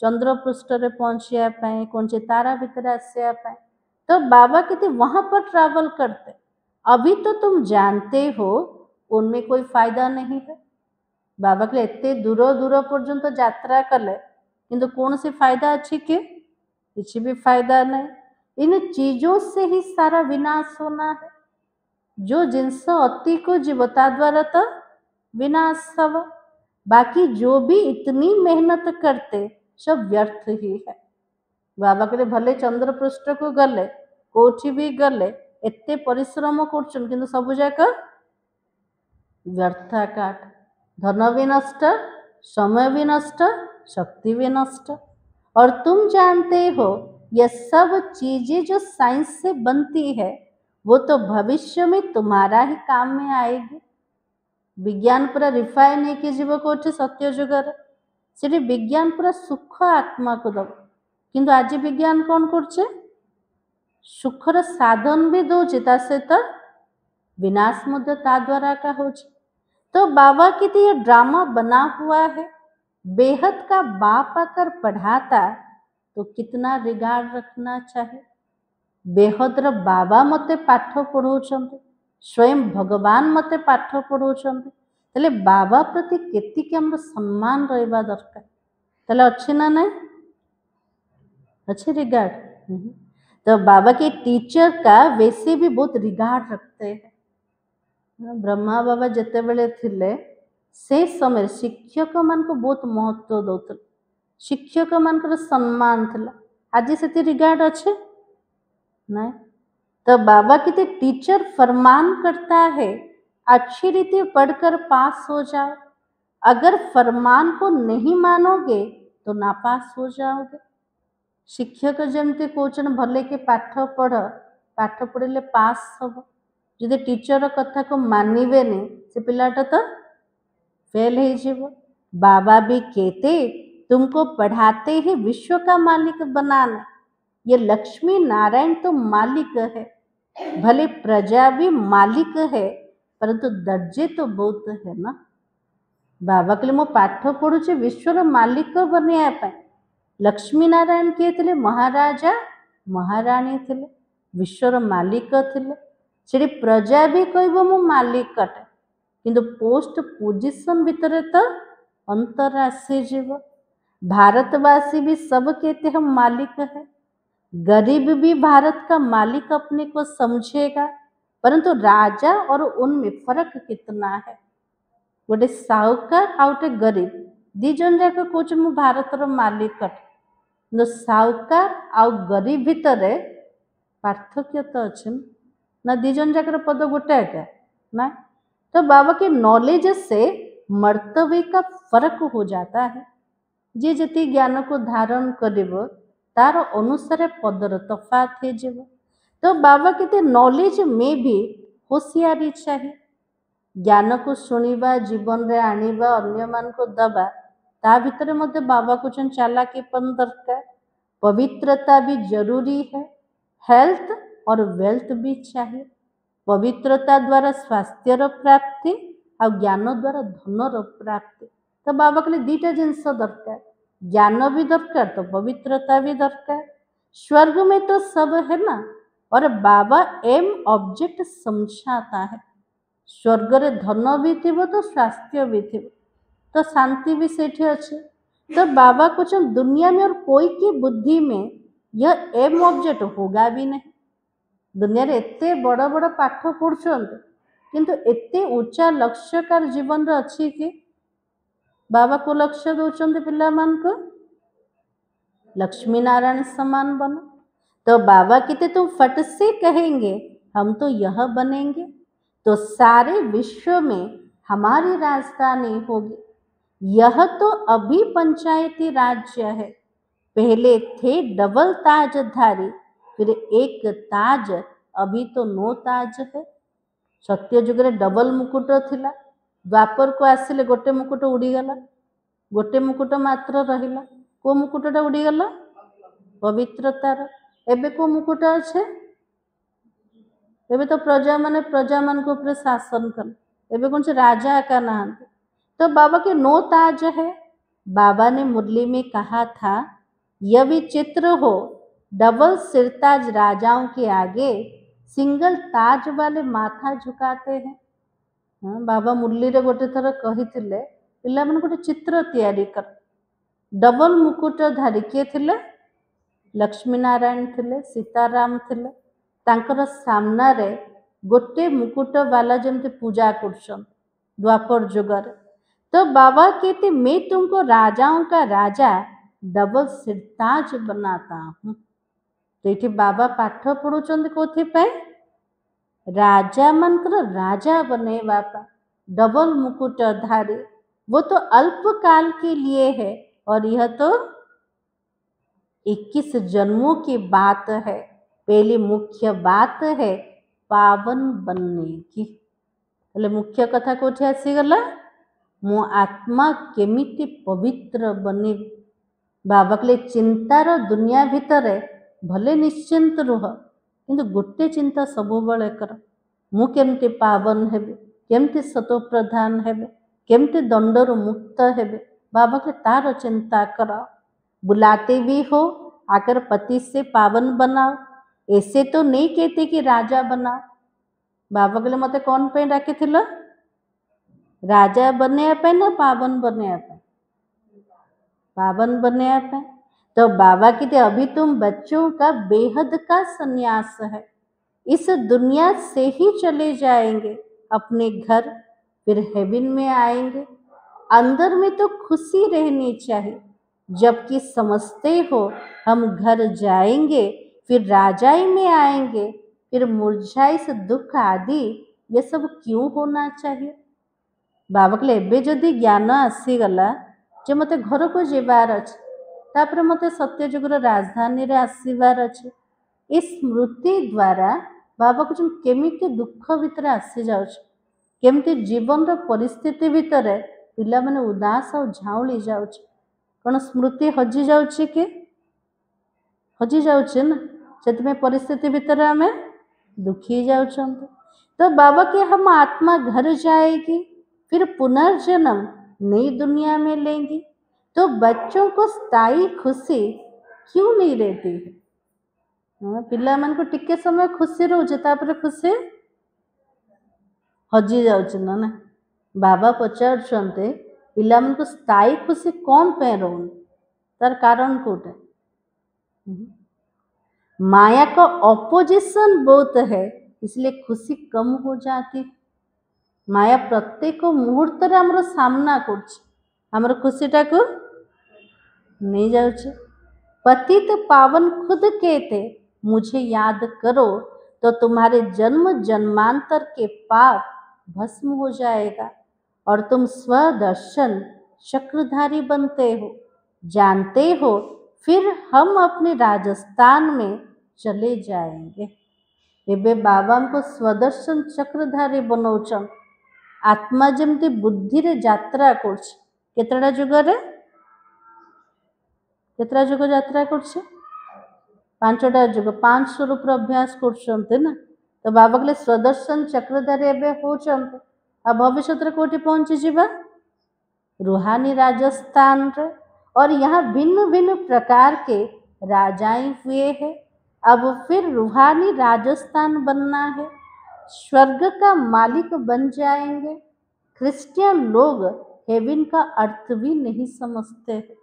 चंद्र पृष्ठ रे पहुंचिया पाए कौन से तारा भीतर आसिया पाए। तो बाबा कहते वहां पर ट्रैवल करते। अभी तो तुम जानते हो उनमें कोई फायदा नहीं है। बाबा कहले एते दूर दूर पर्यंत यात्रा कले किंतु कौन सी फायदा अच्छी के किसी भी फायदा नहीं। इन चीजों से ही सारा विनाश होना है। जो जिनस अति को जीवता द्वारा तो विनाश सब, बाकी जो भी इतनी मेहनत करते सब व्यर्थ ही है। बाबा कहले भले चंद्र पृष्ठ को गले कोठी भी गले एते परिश्रम करछन किंतु सब जाक व्यर्थ काट। धन भी नष्ट, समय भी नष्ट, शक्ति भी नष्ट। और तुम जानते हो ये सब चीजें जो साइंस से बनती है वो तो भविष्य में तुम्हारा ही काम में आएगी। विज्ञान पूरा रिफाइन है कि जीव कोठी सत्य जुगर से विज्ञान पूरा सुख आत्मा को दब। किंतु आज विज्ञान कौन करछे सुखर साधन भी दौचे ता सहित विनाश मध्य ता द्वारा का होचे। तो बाबा की तो ये ड्रामा बना हुआ है। बेहद का बाप आकर पढ़ाता तो कितना रिगार्ड रखना चाहिए। बेहदर बाबा मते पाठ पढ़ाउछन्ते, स्वयं भगवान मते पाठ पढ़ाउछन्ते। तले बाबा प्रति केतिके हमर सम्मान रहबा दरकार। तले अच्छे ना नहीं अच्छे रिगार्ड। तो बाबा के टीचर का वैसे भी बहुत रिगार्ड रखते हैं। ब्रह्मा बाबा जिते बेले थिले से समय शिक्षक मान को बहुत महत्व दौते। शिक्षक मान सम्मान थिला। आज से रिगार्ड अच्छे नहीं। तो बाबा की टीचर फरमान करता है अच्छी रीति पढ़कर पास हो जाओ। अगर फरमान को नहीं मानोगे तो नापास हो जाओगे। शिक्षक जमते कोचन भले के पाठ पढ़ले पास हम। जदि टीचर कथा को मानवे नहीं से पिलाटा तो फेल हो जीव। बाबा भी कहते तुमको पढ़ाते ही विश्व का मालिक बनाना। ये लक्ष्मी नारायण तो मालिक है, भले प्रजा भी मालिक है परंतु दर्जे तो बहुत है ना। बाबा कहले मो पाठ पढ़ुचे विश्वर मालिक बनया पाए। लक्ष्मी नारायण किए थे महाराजा महाराणी थे, विश्वर मालिक थे। से प्रजा भी कह मो मालिक अटे किंतु पोस्ट पोजिशन भितर तो अंतर आसीजीव। भारतवासी भी सब कहते हैं मालिक है। गरीब भी भारत का मालिक अपने को समझेगा परंतु राजा और उनमें फरक कितना है। गोटे साहुकार आउ गोटे गरीब दी जन जाक कौन मु भारतर मालिक अटे, साहुकार आउ गरीब भितर पार्थक्य तो अच्छे ना, दी जन जाकर पद गोटे क्या ना। तो बाबा के नॉलेज से मर्तव्य का फर्क हो जाता है। जे जति ज्ञान को धारण करिवो तार अनुसार पदर तफात हो जाव। तो बाबा कहते नॉलेज में भी होशियारी चाहिए। ज्ञान को शुणिबा जीवन रे आनिबा अन्य मान को दबा ता भितर मते बाबा को चालाकीपन दरकार, पवित्रता भी जरूरी है, हेल्थ और वेल्थ भी चाहिए। पवित्रता द्वारा स्वास्थ्यर प्राप्ति और ज्ञान द्वारा धनर प्राप्ति। तो बाबा कहले दीटा जिनस दरकार, ज्ञान भी दरकार तो पवित्रता भी दरकार। स्वर्ग में तो सब है ना, और बाबा एम ऑब्जेक्ट समझाता है। स्वर्ग रे धन भी थी तो स्वास्थ्य भी थी तो शांति भी सेठी अच्छे। तो बाबा कुछ दुनिया में और कोई की बुद्धि में यह एम ऑब्जेक्ट होगा भी नहीं। दुनिया रे एते बड़ बड़ पाठ पढ़ुछन किंतु एते ऊंचा लक्ष्यकार जीवन रे अच्छी कि बाबा को लक्ष्य दौरान पिला मान को लक्ष्मी नारायण समान बनो। तो बाबा कहते तुम फट से कहेंगे हम तो यह बनेंगे तो सारे विश्व में हमारी राजधानी होगी। यह तो अभी पंचायती राज्य है, पहले थे डबल ताजधारी, फिर एक ताज, अभी तो 9 ताज है। सत्य जुग रे डबल मुकुट थिला, द्वापर को आसिले गोटे मुकुट उड़ीगला, गोटे मुकुट मात्र रहिला। को मुकुटटा उड़ीगला पवित्रतार। एबे को मुकुट अच्छे, एबे तो प्रजा मान को ऊपर शासन कल, एबे कौन से राजा का नाम। तो बाबा के 9 ताज है। बाबा ने मुरली में कहा था यह भी चित्र हो, डबल सिरताज राजाओं के आगे सिंगल ताज वाले माथा झुकाते हैं। हाँ, बाबा मुरली रे गोटे थर कही पिला मन गोटे चित्र तैयारी कर। डबल मुकुट धारी किए थिले? लक्ष्मी नारायण थिले, सीताराम थिले। तांकर सामना रे गोटे मुकुट वाला जमते पूजा करछन द्वापर जुगर। तो बाबा कहते मैं तुमको राजाओं का राजा डबल सिरताज बनाता हूँ। तो ये बाबा पाठ पढ़ुचंद कोथि पे? राजा मनकर राजा बने बापा, डबल मुकुट धारी। वो तो अल्प काल के लिए है और यह तो 21 जन्मों की बात है। पहली मुख्य बात है पावन बनने की। बोले मुख्य कथा कोठी आसीगला, मो आत्मा केमिति पवित्र बने। बाबा कहले चिंतार दुनिया भितर भले निश्चिंत रुह किंतु गोटे चिंता सब बेले कर, मु केमती पावन हेबे, केमती सतो प्रधान हेबे, केमती दंडर मुक्त हेबे। बाबा कहले तार चिंता कर। बुलाते भी हो आकर पति से पावन बनाओ, ऐसे तो नहीं कहते कि राजा बनाओ। बाबा कहले मते कौन पे डाके थिलो? राजा बने पे ना पावन बने पे? पावन बने पे। तो बाबा कहते अभी तुम बच्चों का बेहद का सन्यास है, इस दुनिया से ही चले जाएंगे अपने घर, फिर हेवन में आएंगे। अंदर में तो खुशी रहनी चाहिए, जबकि समझते हो हम घर जाएंगे फिर राजाई में आएंगे, फिर मुरझाई से दुख आदि ये सब क्यों होना चाहिए। बाबा कहले एबे जदि ज्ञान आसीगला जे मते घर को जीवार अच्छे, तापर मते सत्य जुगर राजधानी रे आसीबार अच्छे। इस स्मृति द्वारा बाबा को केमिति दुख भितर आसी जाउछ, केमिति जीवन रो परिस्थिति भितर पिला माने उदास और झाउली जाउछ। कौन स्मृति हजि जाउछि कि हजि जाउछि ना, से परिस्थिति भितर आम दुखी जाउछन। तो बाबा के हम आत्मा घर जाएगी, फिर पुनर्जन्म नई दुनिया में लेंगी। तो बच्चों को स्थायी खुशी क्यों नहीं रहती है? हाँ, पिला मन को टिके समय खुशी रोचे, तापर खुशी हजि जाउछ ना। बाबा पचारुछन्ते पिला मन को स्थायी खुशी कौन पे रोन, तार कारण कोटे? माया का ऑपोजिशन बहुत है, इसलिए खुशी कम हो जाती। माया प्रत्येक मुहूर्त आमर सामना कर खुशीटा को नहीं जाऊे। पतित पावन खुद कहते मुझे याद करो तो तुम्हारे जन्म जन्मांतर के पाप भस्म हो जाएगा और तुम स्वदर्शन चक्रधारी बनते हो। जानते हो फिर हम अपने राजस्थान में चले जाएंगे। एबे बाबा को स्वदर्शन चक्रधारी बनौछन। आत्मा जमती बुद्धि रे यात्रा करछ। केतटा जुगरे केतटा जुग यात्रा करछ? 5टा जुग 5 स्वरूप अभ्यास करछन्ते ना। तो बाबा कहले स्वदर्शन चक्रधारी एबे होछन्ते। आ भविष्य रे कोठी पहुंची जीवा? रूहानी राजस्थान रे। और यहाँ भिन्न भिन्न प्रकार के राजाएं हुए हैं। अब फिर रूहानी राजस्थान बनना है। स्वर्ग का मालिक बन जाएंगे। क्रिश्चियन लोग हेवन का अर्थ भी नहीं समझते हैं।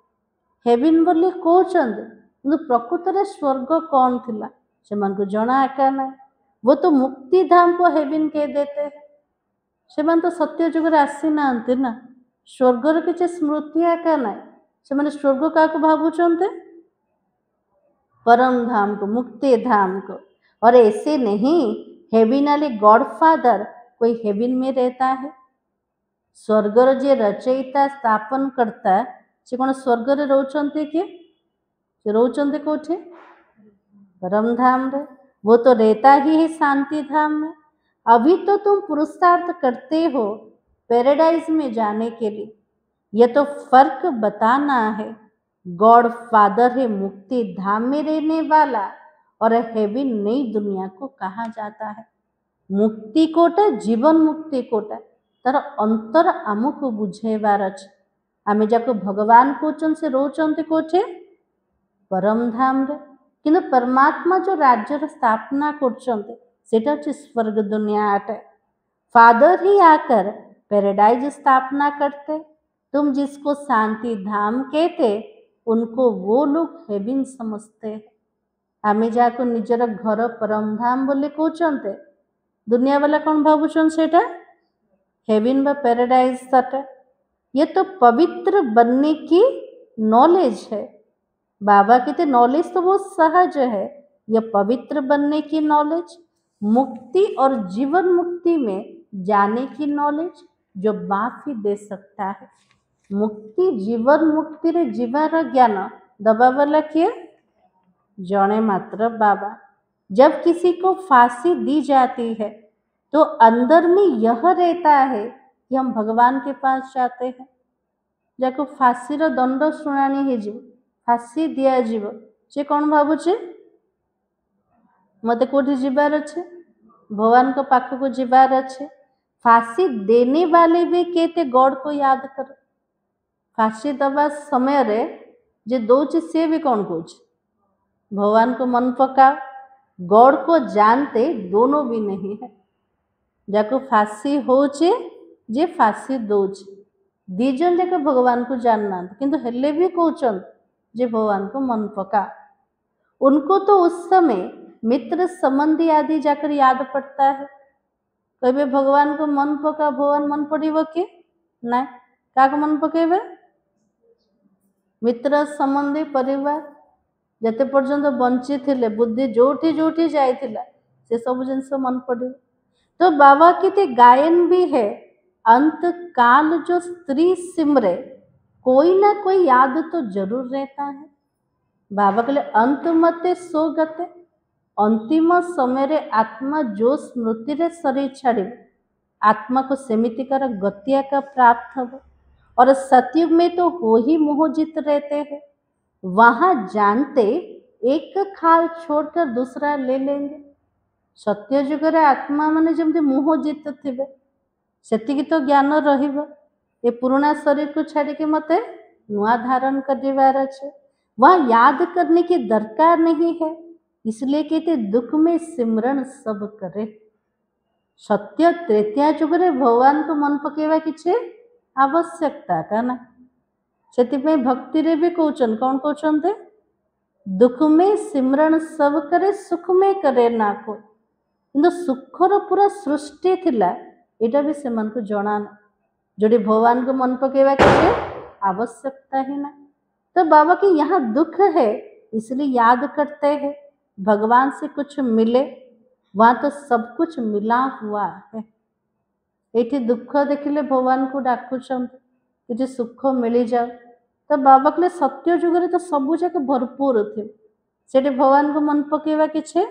हेवन बोले कहते कि प्रकृत में स्वर्ग कौन थिला से मन को जना एका ना। वो तो मुक्ति धाम को हेवन कह देते हैं। से मन तो सत्य जुग आसी ना स्वर्गर किसी स्मृति एका ना। से मैंने स्वर्ग क्या भावुंटे? परम धाम को, मुक्ति धाम को। और ऐसे नहीं हेविनाली गॉडफादर कोई हेवन में रहता है। स्वर्गर जे रचयिता स्थापन करता से कौन स्वर्गर रोचंते के रोचंते कोठे? परम धाम रे। वो तो रहता ही है शांति धाम में। अभी तो तुम पुरुषार्थ करते हो पैराडाइज में जाने के लिए। यह तो फर्क बताना है। गॉड फादर है मुक्ति धाम में रहने वाला और हेवन नई दुनिया को कहा जाता है। मुक्ति कोटा जीवन मुक्ति कोटा तार अंतर आमको बुझेबार अछि। आमे जाको भगवान कोचन से रोचंते कोठे? परम धाम रे। किंतु परमात्मा जो राज्य स्थापना करचंते सेटा अछि स्वर्ग दुनिया अटे। फादर ही आकर पैराडाइज स्थापना करते। तुम जिसको शांति धाम कहते उनको वो लोग हेवन समझते हैं। आमे जाको निजर घर परम धाम बोले कहते दुनिया वाला कौन भावुचन सेटा हेवन व पैराडाइज सटे। ये तो पवित्र बनने की नॉलेज है। बाबा कहते नॉलेज तो बहुत सहज है। यह पवित्र बनने की नॉलेज, मुक्ति और जीवन मुक्ति में जाने की नॉलेज जो बाप ही दे सकता है। मुक्ति जीवन मुक्ति रे जीवार ज्ञान दबा वाला किए जने मात्र बाबा। जब किसी को फांसी दी जाती है तो अंदर में यह रहता है कि हम भगवान के पास जाते हैं। जाको फांसी रो दंड शुणानी है जीव फांसी दिया जीव से कौन भावुचे मते कोठी जीवार अच्छे भगवान को पाख को जीवार अच्छे। फांसी देने वाले भी कहते गॉड को याद करो। फांसी दबा समय रे जे दौचे से भी कौन कौच भगवान को मन पका। गॉड को जानते दोनों भी नहीं है। जाको फांसी होचे जे फांसी दौचे दीजन जाक भगवान को जानना किंतु हेले भी कहचन जे भगवान को मन पका। उनको तो उस समय मित्र संबंधी आदि जाकर याद पड़ता है। कहे भगवान को मन पका भगवान मन पड़ब कि ना क्या मन पकेबे? मित्र संबंधी परिवार जते पर्यंत बंची थिले बुद्धि जोठी जोठी जाइथिला से सब जिनस मन पड़े। तो बाबा के गायन भी है अंत काल जो स्त्री सिमरे कोई ना कोई याद तो जरूर रहता है। बाबा के लिए अंत मते सो गते अंतिम समय रे आत्मा जो स्मृति रे शरीर छाड़ आत्मा को सेमितिकार गतिया का प्राप्त हो। और सतयुग में तो हो ही मोहजित रहते हैं। वहां जानते एक खाल छोड़कर दूसरा ले लेंगे। सत्य जुग रे आत्मा माने जमते मोहजित थिबे सेतिकी तो ज्ञान रहिबो। ये पुराना शरीर को छाड़ के मते नुआ धारण करवार अच्छे। वहाँ याद करने की दरकार नहीं है। इसलिए कहते दुख में सिमरण सब करे। सत्य तृतीया जुग रे भगवान को मन पकेवा किछे आवश्यकता का ना। से भक्ति रे भी कहचन कौन कहचन थे दुख में सिमरण सब करे सुख में करे ना को। କିନ୍ତୁ ସୁଖର ପୁରା ସୃଷ୍ଟି ଥିଲା ଏଇଟା ବି ସେମାନଙ୍କୁ ଜଣା ନାହିଁ। जोड़ी भगवान को मन पकेवा किसी आवश्यकता ही ना। तो बाबा की यहाँ दुख है इसलिए याद करते हैं, भगवान से कुछ मिले, वहाँ तो सब कुछ मिला हुआ है। ये दुख देखिले भगवान को डाकुचंत कि सुख मिल जाओ। तो बाबा कहले सत्य जुग तो सब जाक भरपूर थे, से भगवान को मन पकेवा किसी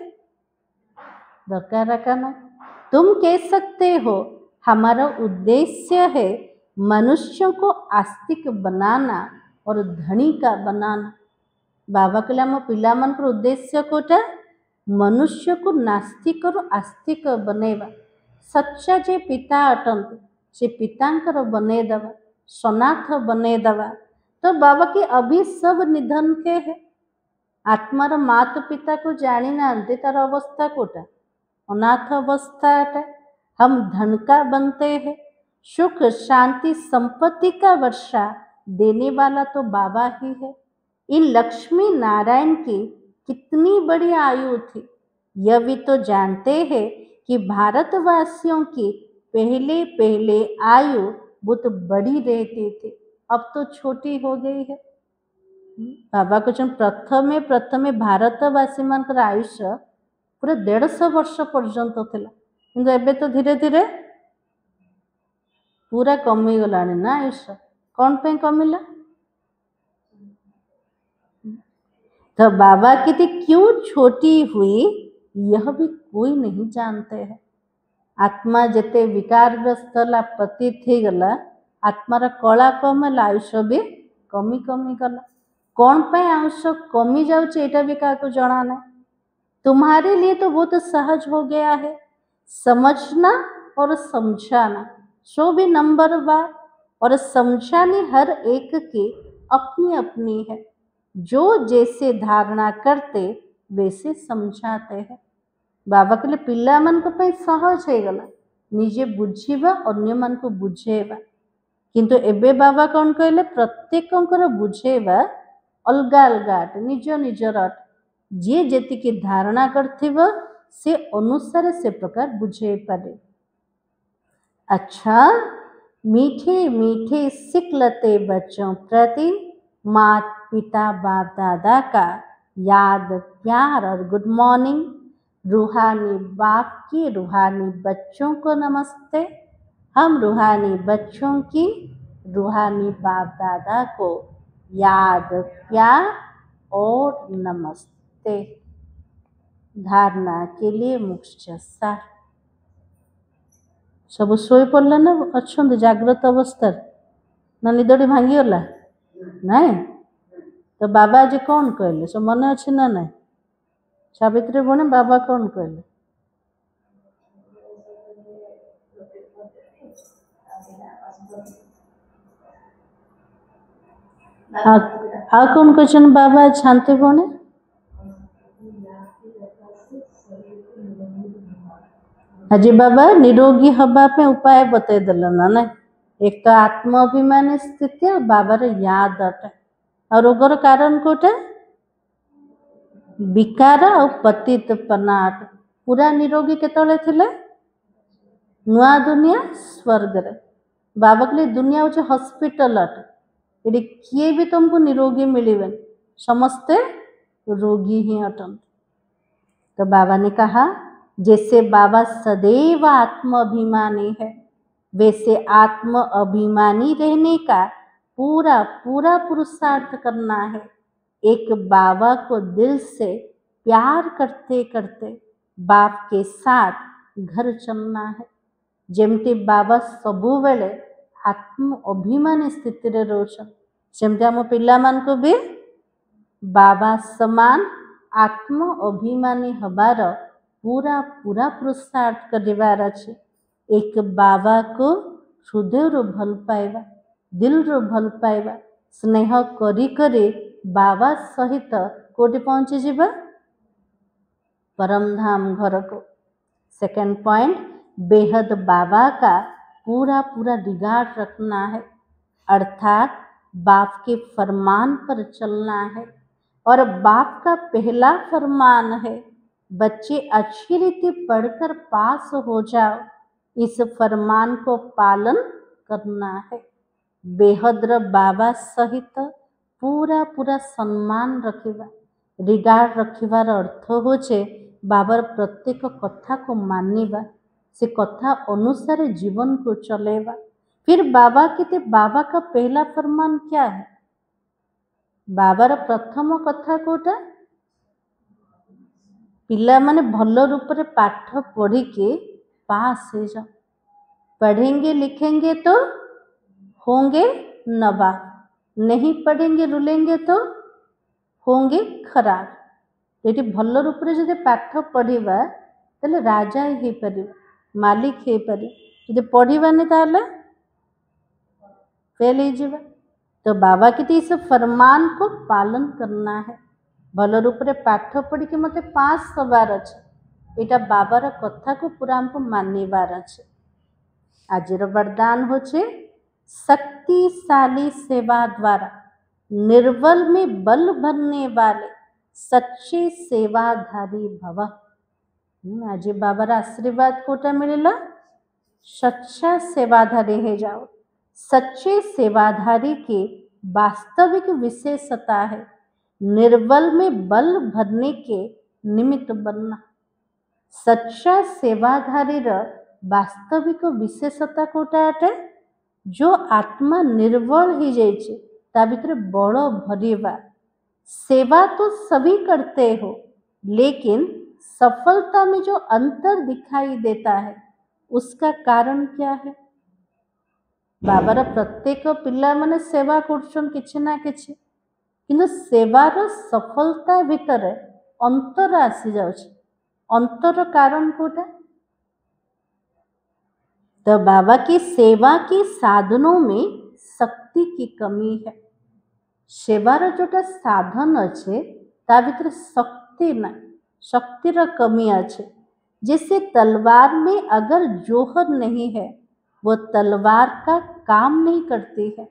दरकार ना। तुम कह सकते हो हमारा उद्देश्य है मनुष्यों को आस्तिक बनाना और धनी का बनाना। बाबा कहले आम पिला मानकर उद्देश्य कोटा मनुष्य को नास्तिक और आस्तिक बनेवा। सच्चा जे पिता अटंत से पितांकर बनेदवा, सनाथ बनेदवा। तो बाबा की अभी सब निधन के है, आत्मार माता पिता को जानी ना तार अवस्था कोटा अनाथ अवस्था है। हम धन का बनते हैं, सुख शांति संपत्ति का वर्षा देने वाला तो बाबा ही है। इन लक्ष्मी नारायण की कितनी बड़ी आयु थी, यह भी तो जानते हैं कि भारतवासियों की पहले पहले आयु बहुत बड़ी रहती थी, अब तो छोटी हो गई है। बाबा को प्रथमे प्रथमे भारतवासी मान आयुष्य पूरा 150 वर्ष पर्यंत थिला, किंतु एबे तो धीरे धीरे पूरा कमी गलानी ना आयुष्य। कौन पे कमिला? तो बाबा की थी क्यों छोटी हुई यह भी कोई नहीं जानते हैं। आत्मा जेते विकारग्रस्त पति थी गला, आत्मार कला कमला आयुष्य भी कमी कमी गला। कौन पे आयुष्य कमी जाउचे एटा भी का को जाना नहीं। तुम्हारे लिए तो बहुत सहज हो गया है, समझना और समझाना सो भी नंबर वार, और समझाने हर एक की अपनी अपनी है। जो जैसे धारणा करते वैसे समझाते हैं। बाबा कहले पिला मान को पे सहज हो गला, निजे बुझीबा अन्य मान को बुझेबा। किंतु एबे बाबा कौन कहले प्रत्येकंकर बुझेबा अलगा अलगा निज निजर जी जेति की धारणा करथिबो से अनुसार से प्रकार बुझे पारे। अच्छा, मीठे मीठे सिकलते बच्चों प्रति माता पिता बाप दादा का याद प्यार और गुड मॉर्निंग। रूहानी बाप की रूहानी बच्चों को नमस्ते। हम रूहानी बच्चों की रूहानी बाप दादा को याद प्यार और नमस्ते। धारणा के लिए मुख्य सार सब शोई पड़ला ना अच्छा जाग्रत अवस्था ना निदड़ी भांगीगला नाई। तो बाबा आज कौन कहले सब मन अच्छे ना ना सावित्री बने बाबा कौन कहले आ कौन कहन बाबा शांति बने हाजी बाबा निरोगी हवा पे उपाय बते ना ना। एक तो आत्माभिमान स्थिति और बाबार याद अटे और रोगर कारण कोटे विकार और पतित पनाट। पूरा निरोगी केतले थिले नुआ दुनिया स्वर्ग रे। बाबा के लिए दुनिया होचे हॉस्पिटल अटे, ये किए भी तुमको निरोगी मिलिबे, समस्ते रोगी ही अटन। तो बाबा ने कहा जैसे बाबा सदैव आत्म अभिमानी है, वैसे आत्म अभिमानी रहने का पूरा पूरा पुरुषार्थ करना है। एक बाबा को दिल से प्यार करते करते बाप के साथ घर चलना है। जेमती बाबा सबु बेले आत्म अभिमानी स्थिति रे रोचन, सेमती आम पिला मान को भी बाबा समान आत्म अभिमानी हबार पूरा पूरा पुरुषार्थ करिवार अछि। एक बाबा को हृदय रो भल पाइबा, दिल रो भल पाइबा, स्नेह करी करी बाबा सहित कोटि पहुंची जीवा परम धाम घर को। सेकंड पॉइंट, बेहद बाबा का पूरा पूरा रिगार्ड रखना है, अर्थात बाप के फरमान पर चलना है। और बाप का पहला फरमान है बच्चे अच्छी रीति पढ़कर पास हो जाओ, इस फरमान को पालन करना है। बेहद्र बाबा सहित पूरा पूरा सम्मान रखिबा, रिगार्ड रखिबार अर्थ होचे बाबार प्रत्येक कथा को मानिबा, से कथा अनुसार जीवन को चलेबा। फिर बाबा कहते, बाबा का पहला फरमान क्या है? बाबार प्रथम कथा कोटा, पिला माने भल रूप रे पाठ पढ़ी के पास हो जाओ। पढ़ेंगे लिखेंगे तो होंगे नवाब, नहीं पढ़ेंगे रुलेंगे तो होंगे खराब। ये भल रूप रे जदि पाठ पढ़िबा ताले राजा ही परिबा, मालिक ही परिबा। जदि पढ़िबानी ताले फेल ही जीवा। तो बाबा कहते इस फरमान को पालन करना है। भल रूप रे पाठ पढ़ी के मते पास हबार अच्छे, एटा बाबार कथा को पूरा हमको मानिबार अच्छे। आजिर वरदान होचे, शक्तिशाली सेवा द्वारा निर्बल में बल भरने वाले सच्चे सेवाधारी भव। आज बाबार आशीर्वाद कोटा मिलेला, सच्चा सेवाधारी है जाओ। सच्चे सेवाधारी की वास्तविक विशेषता है निर्बल में बल भरने के निमित्त बनना। सच्चा सेवाधारी वास्तविक विशेषता कोटा अटे, जो आत्मा निर्बल हो जाइए ता भीतर बल भरिबा। सेवा तो सभी करते हो, लेकिन सफलता में जो अंतर दिखाई देता है उसका कारण क्या है? बाबार प्रत्येक पिला माने सेवा करछन किछि ना किछि, किंतु सेवार सफलता भीतर अंतर आसी जाउछि। अंतर कारण कोटा? तो बाबा की सेवा के साधनों में शक्ति की कमी है। सेवार जोटा साधन अच्छे ता भीतर शक्ति ना, शक्तिर कमी अच्छे। जैसे तलवार में अगर जोहर नहीं है वो तलवार का काम नहीं करती है,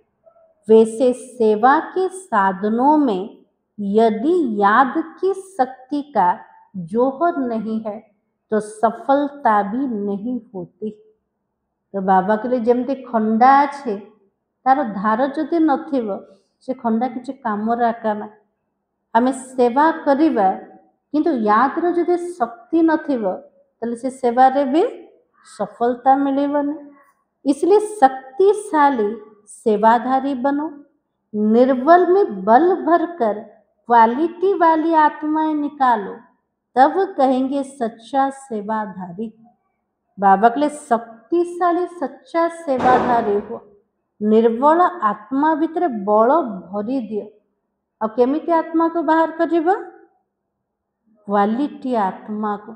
वैसे सेवा के साधनों में यदि याद की शक्ति का जोहर नहीं है तो सफलता भी नहीं होती। तो बाबा के लिए जमती खंडा अच्छे, तार धार जदि नथिबो से खंडा किसी कामर आका ना। आमे सेवा करिबा किंतु यादर जदि शक्ति नथिबो तले से सेवा रे भी सफलता मिलेबनी। इसलिए शक्तिशाली सेवाधारी बनो। निर्बल में बल भरकर क्वालिटी वाली आत्माएं निकालो, तब कहेंगे सच्चा सेवाधारी। बाबा के लिए शक्तिशाली सच्चा सेवाधारी हो। निर्बल आत्मा भीतर बल भरी दियो। और केमिति आत्मा को बाहर करिबा? क्वालिटी आत्मा को।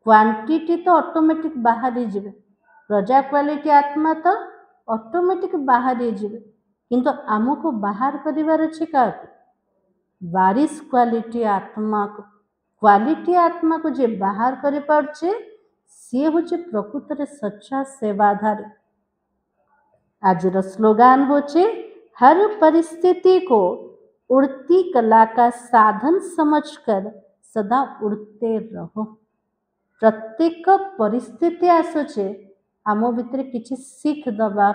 क्वांटिटी तो ऑटोमेटिक बाहर ही जीवे। प्रजा क्वालिटी आत्मा तो ऑटोमेटिक बाहर ही जीवे, किंतु आमको बाहर करिवार अछि काको? वारिस क्वालिटी आत्मा को। क्वालिटी आत्मा को जे बाहर करि पारछे सी होचे प्रकृत रे सच्चा सेवाधारी। आज स्लोगान होचे, हर परिस्थिति को उड़ती कला का साधन समझकर सदा उड़ते रहो। प्रत्येक परिस्थिति आसुचे आम भितर किछि सीख दबा,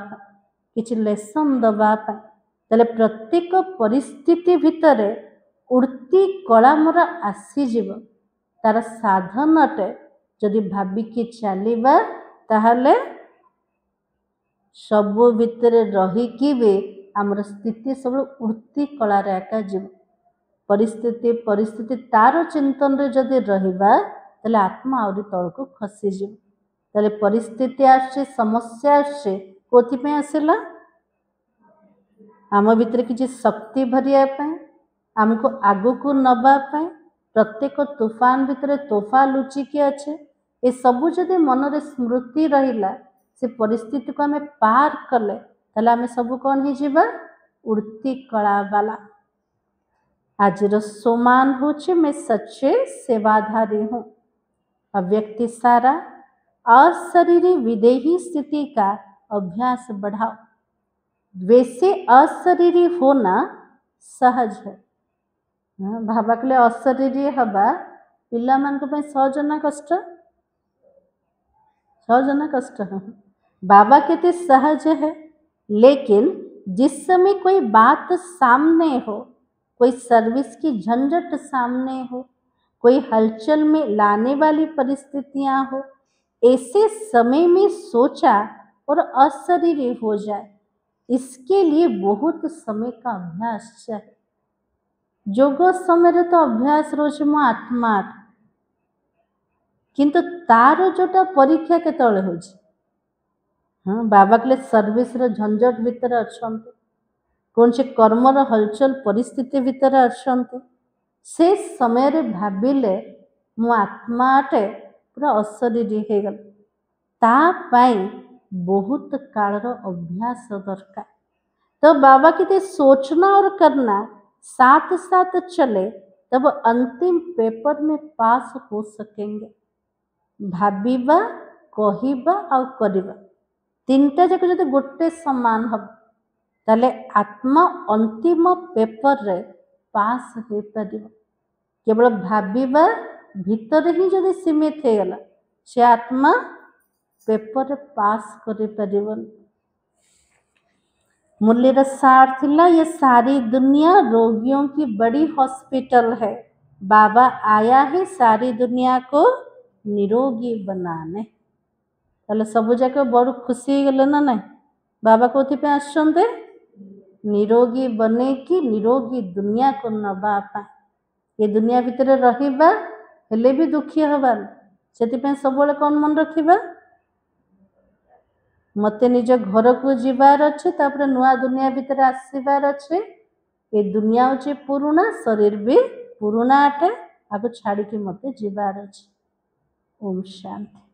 किछि लेसन दबा। ताले प्रत्येक परिस्थिति भितर उड़ती कला मोर आसीजिव, तार साधन अटे। जदि भाबिकी चलिबा ताहले सबु भितर रहीकि भी आमर स्थिति सब उड़ती कला रे एका जीव। परिस्थिति परिस्थिति तार चिंतन रे जदि रहिबा ताले आत्मा आउरी तळको खसी जीव। ताले परिस्थिति आसे, समस्या आसे, कोथि पे आसेला? आम भितर किछि शक्ति भरिया पाए, आमको आगु को नबा पाए। प्रत्येक तूफान भितर तोफा लुचिकी अच्छे। ये सबू जदि मन रे स्मृति रहिला, से परिस्थिति को आमे पार कले ताले आमे सबू कौन ही जीवा? उड़ती कला वाला। आज सोमान होचे, मैं सच्चे सेवाधारी हूँ। अव्यक्ति सारा अशरीरी विदेही स्थिति का अभ्यास बढ़ाओ। वैसे अशरीरी होना सहज है। भाबा के लिए अशरीरी हवा ପିଲାମାନଙ୍କ ପାଇଁ ସହଜ ନା କଷ୍ଟ? सहज ना कष्ट है? बाबा कहते सहज है, लेकिन जिस समय कोई बात सामने हो, कोई सर्विस की झंझट सामने हो, कोई हलचल में लाने वाली परिस्थितियां हो, ऐसे समय में सोचा और अशरीरी हो जाए, इसके लिए बहुत समय का अभ्यास चाहिए। जोग समय तो अभ्यास रोज मो आत्मा किंतु तार जोटा परीक्षा केतले हो। हाँ, बाबा कहले सर्विस रो झंझट भितर अछंते, कौन से कर्मर हलचल परिस्थिति भितर अछंते, से समय रे भाबिले मो आत्मा अटे पूरा अशरीरी हो गल। ता पाई बहुत काल रो अभ्यास दरकार। तो बाबा कहते सोचना और करना साथ साथ चले, तब अंतिम पेपर में पास हो सकेंगे। भाबिबा, कहिबा और करिबा तीनटा जाक जदि गोटे समान हम, ताले आत्मा अंतिम पेपर रे पास हो पारिबो। केवल भाबिबा भितर ही जदि सीमित हो गला, से आत्मा पेपर रे पास करि पारिबन। मुरलीर सार थिला, ये सारी दुनिया रोगियों की बड़ी हॉस्पिटल है। बाबा आया है सारी दुनिया को निरोगी बनाने। ताले सब जाक बड़ खुशी गले ना नहीं? बाबा कोथि पे आछंते? निरोगी बने कि निरोगी दुनिया को नबा पा। ये दुनिया भितर रहिबा हेले भी दुखी हबार, सेति पे सबले कोन मन रखिबा? मते निज घर को जीवार अच्छे, तापर नुआ दुनिया भितर आसीबार अच्छे। ये दुनिया होचे पुराना, शरीर भी पुराना अटे, आगो छाड़ी के मते जीवार अच्छे। ओम शांति।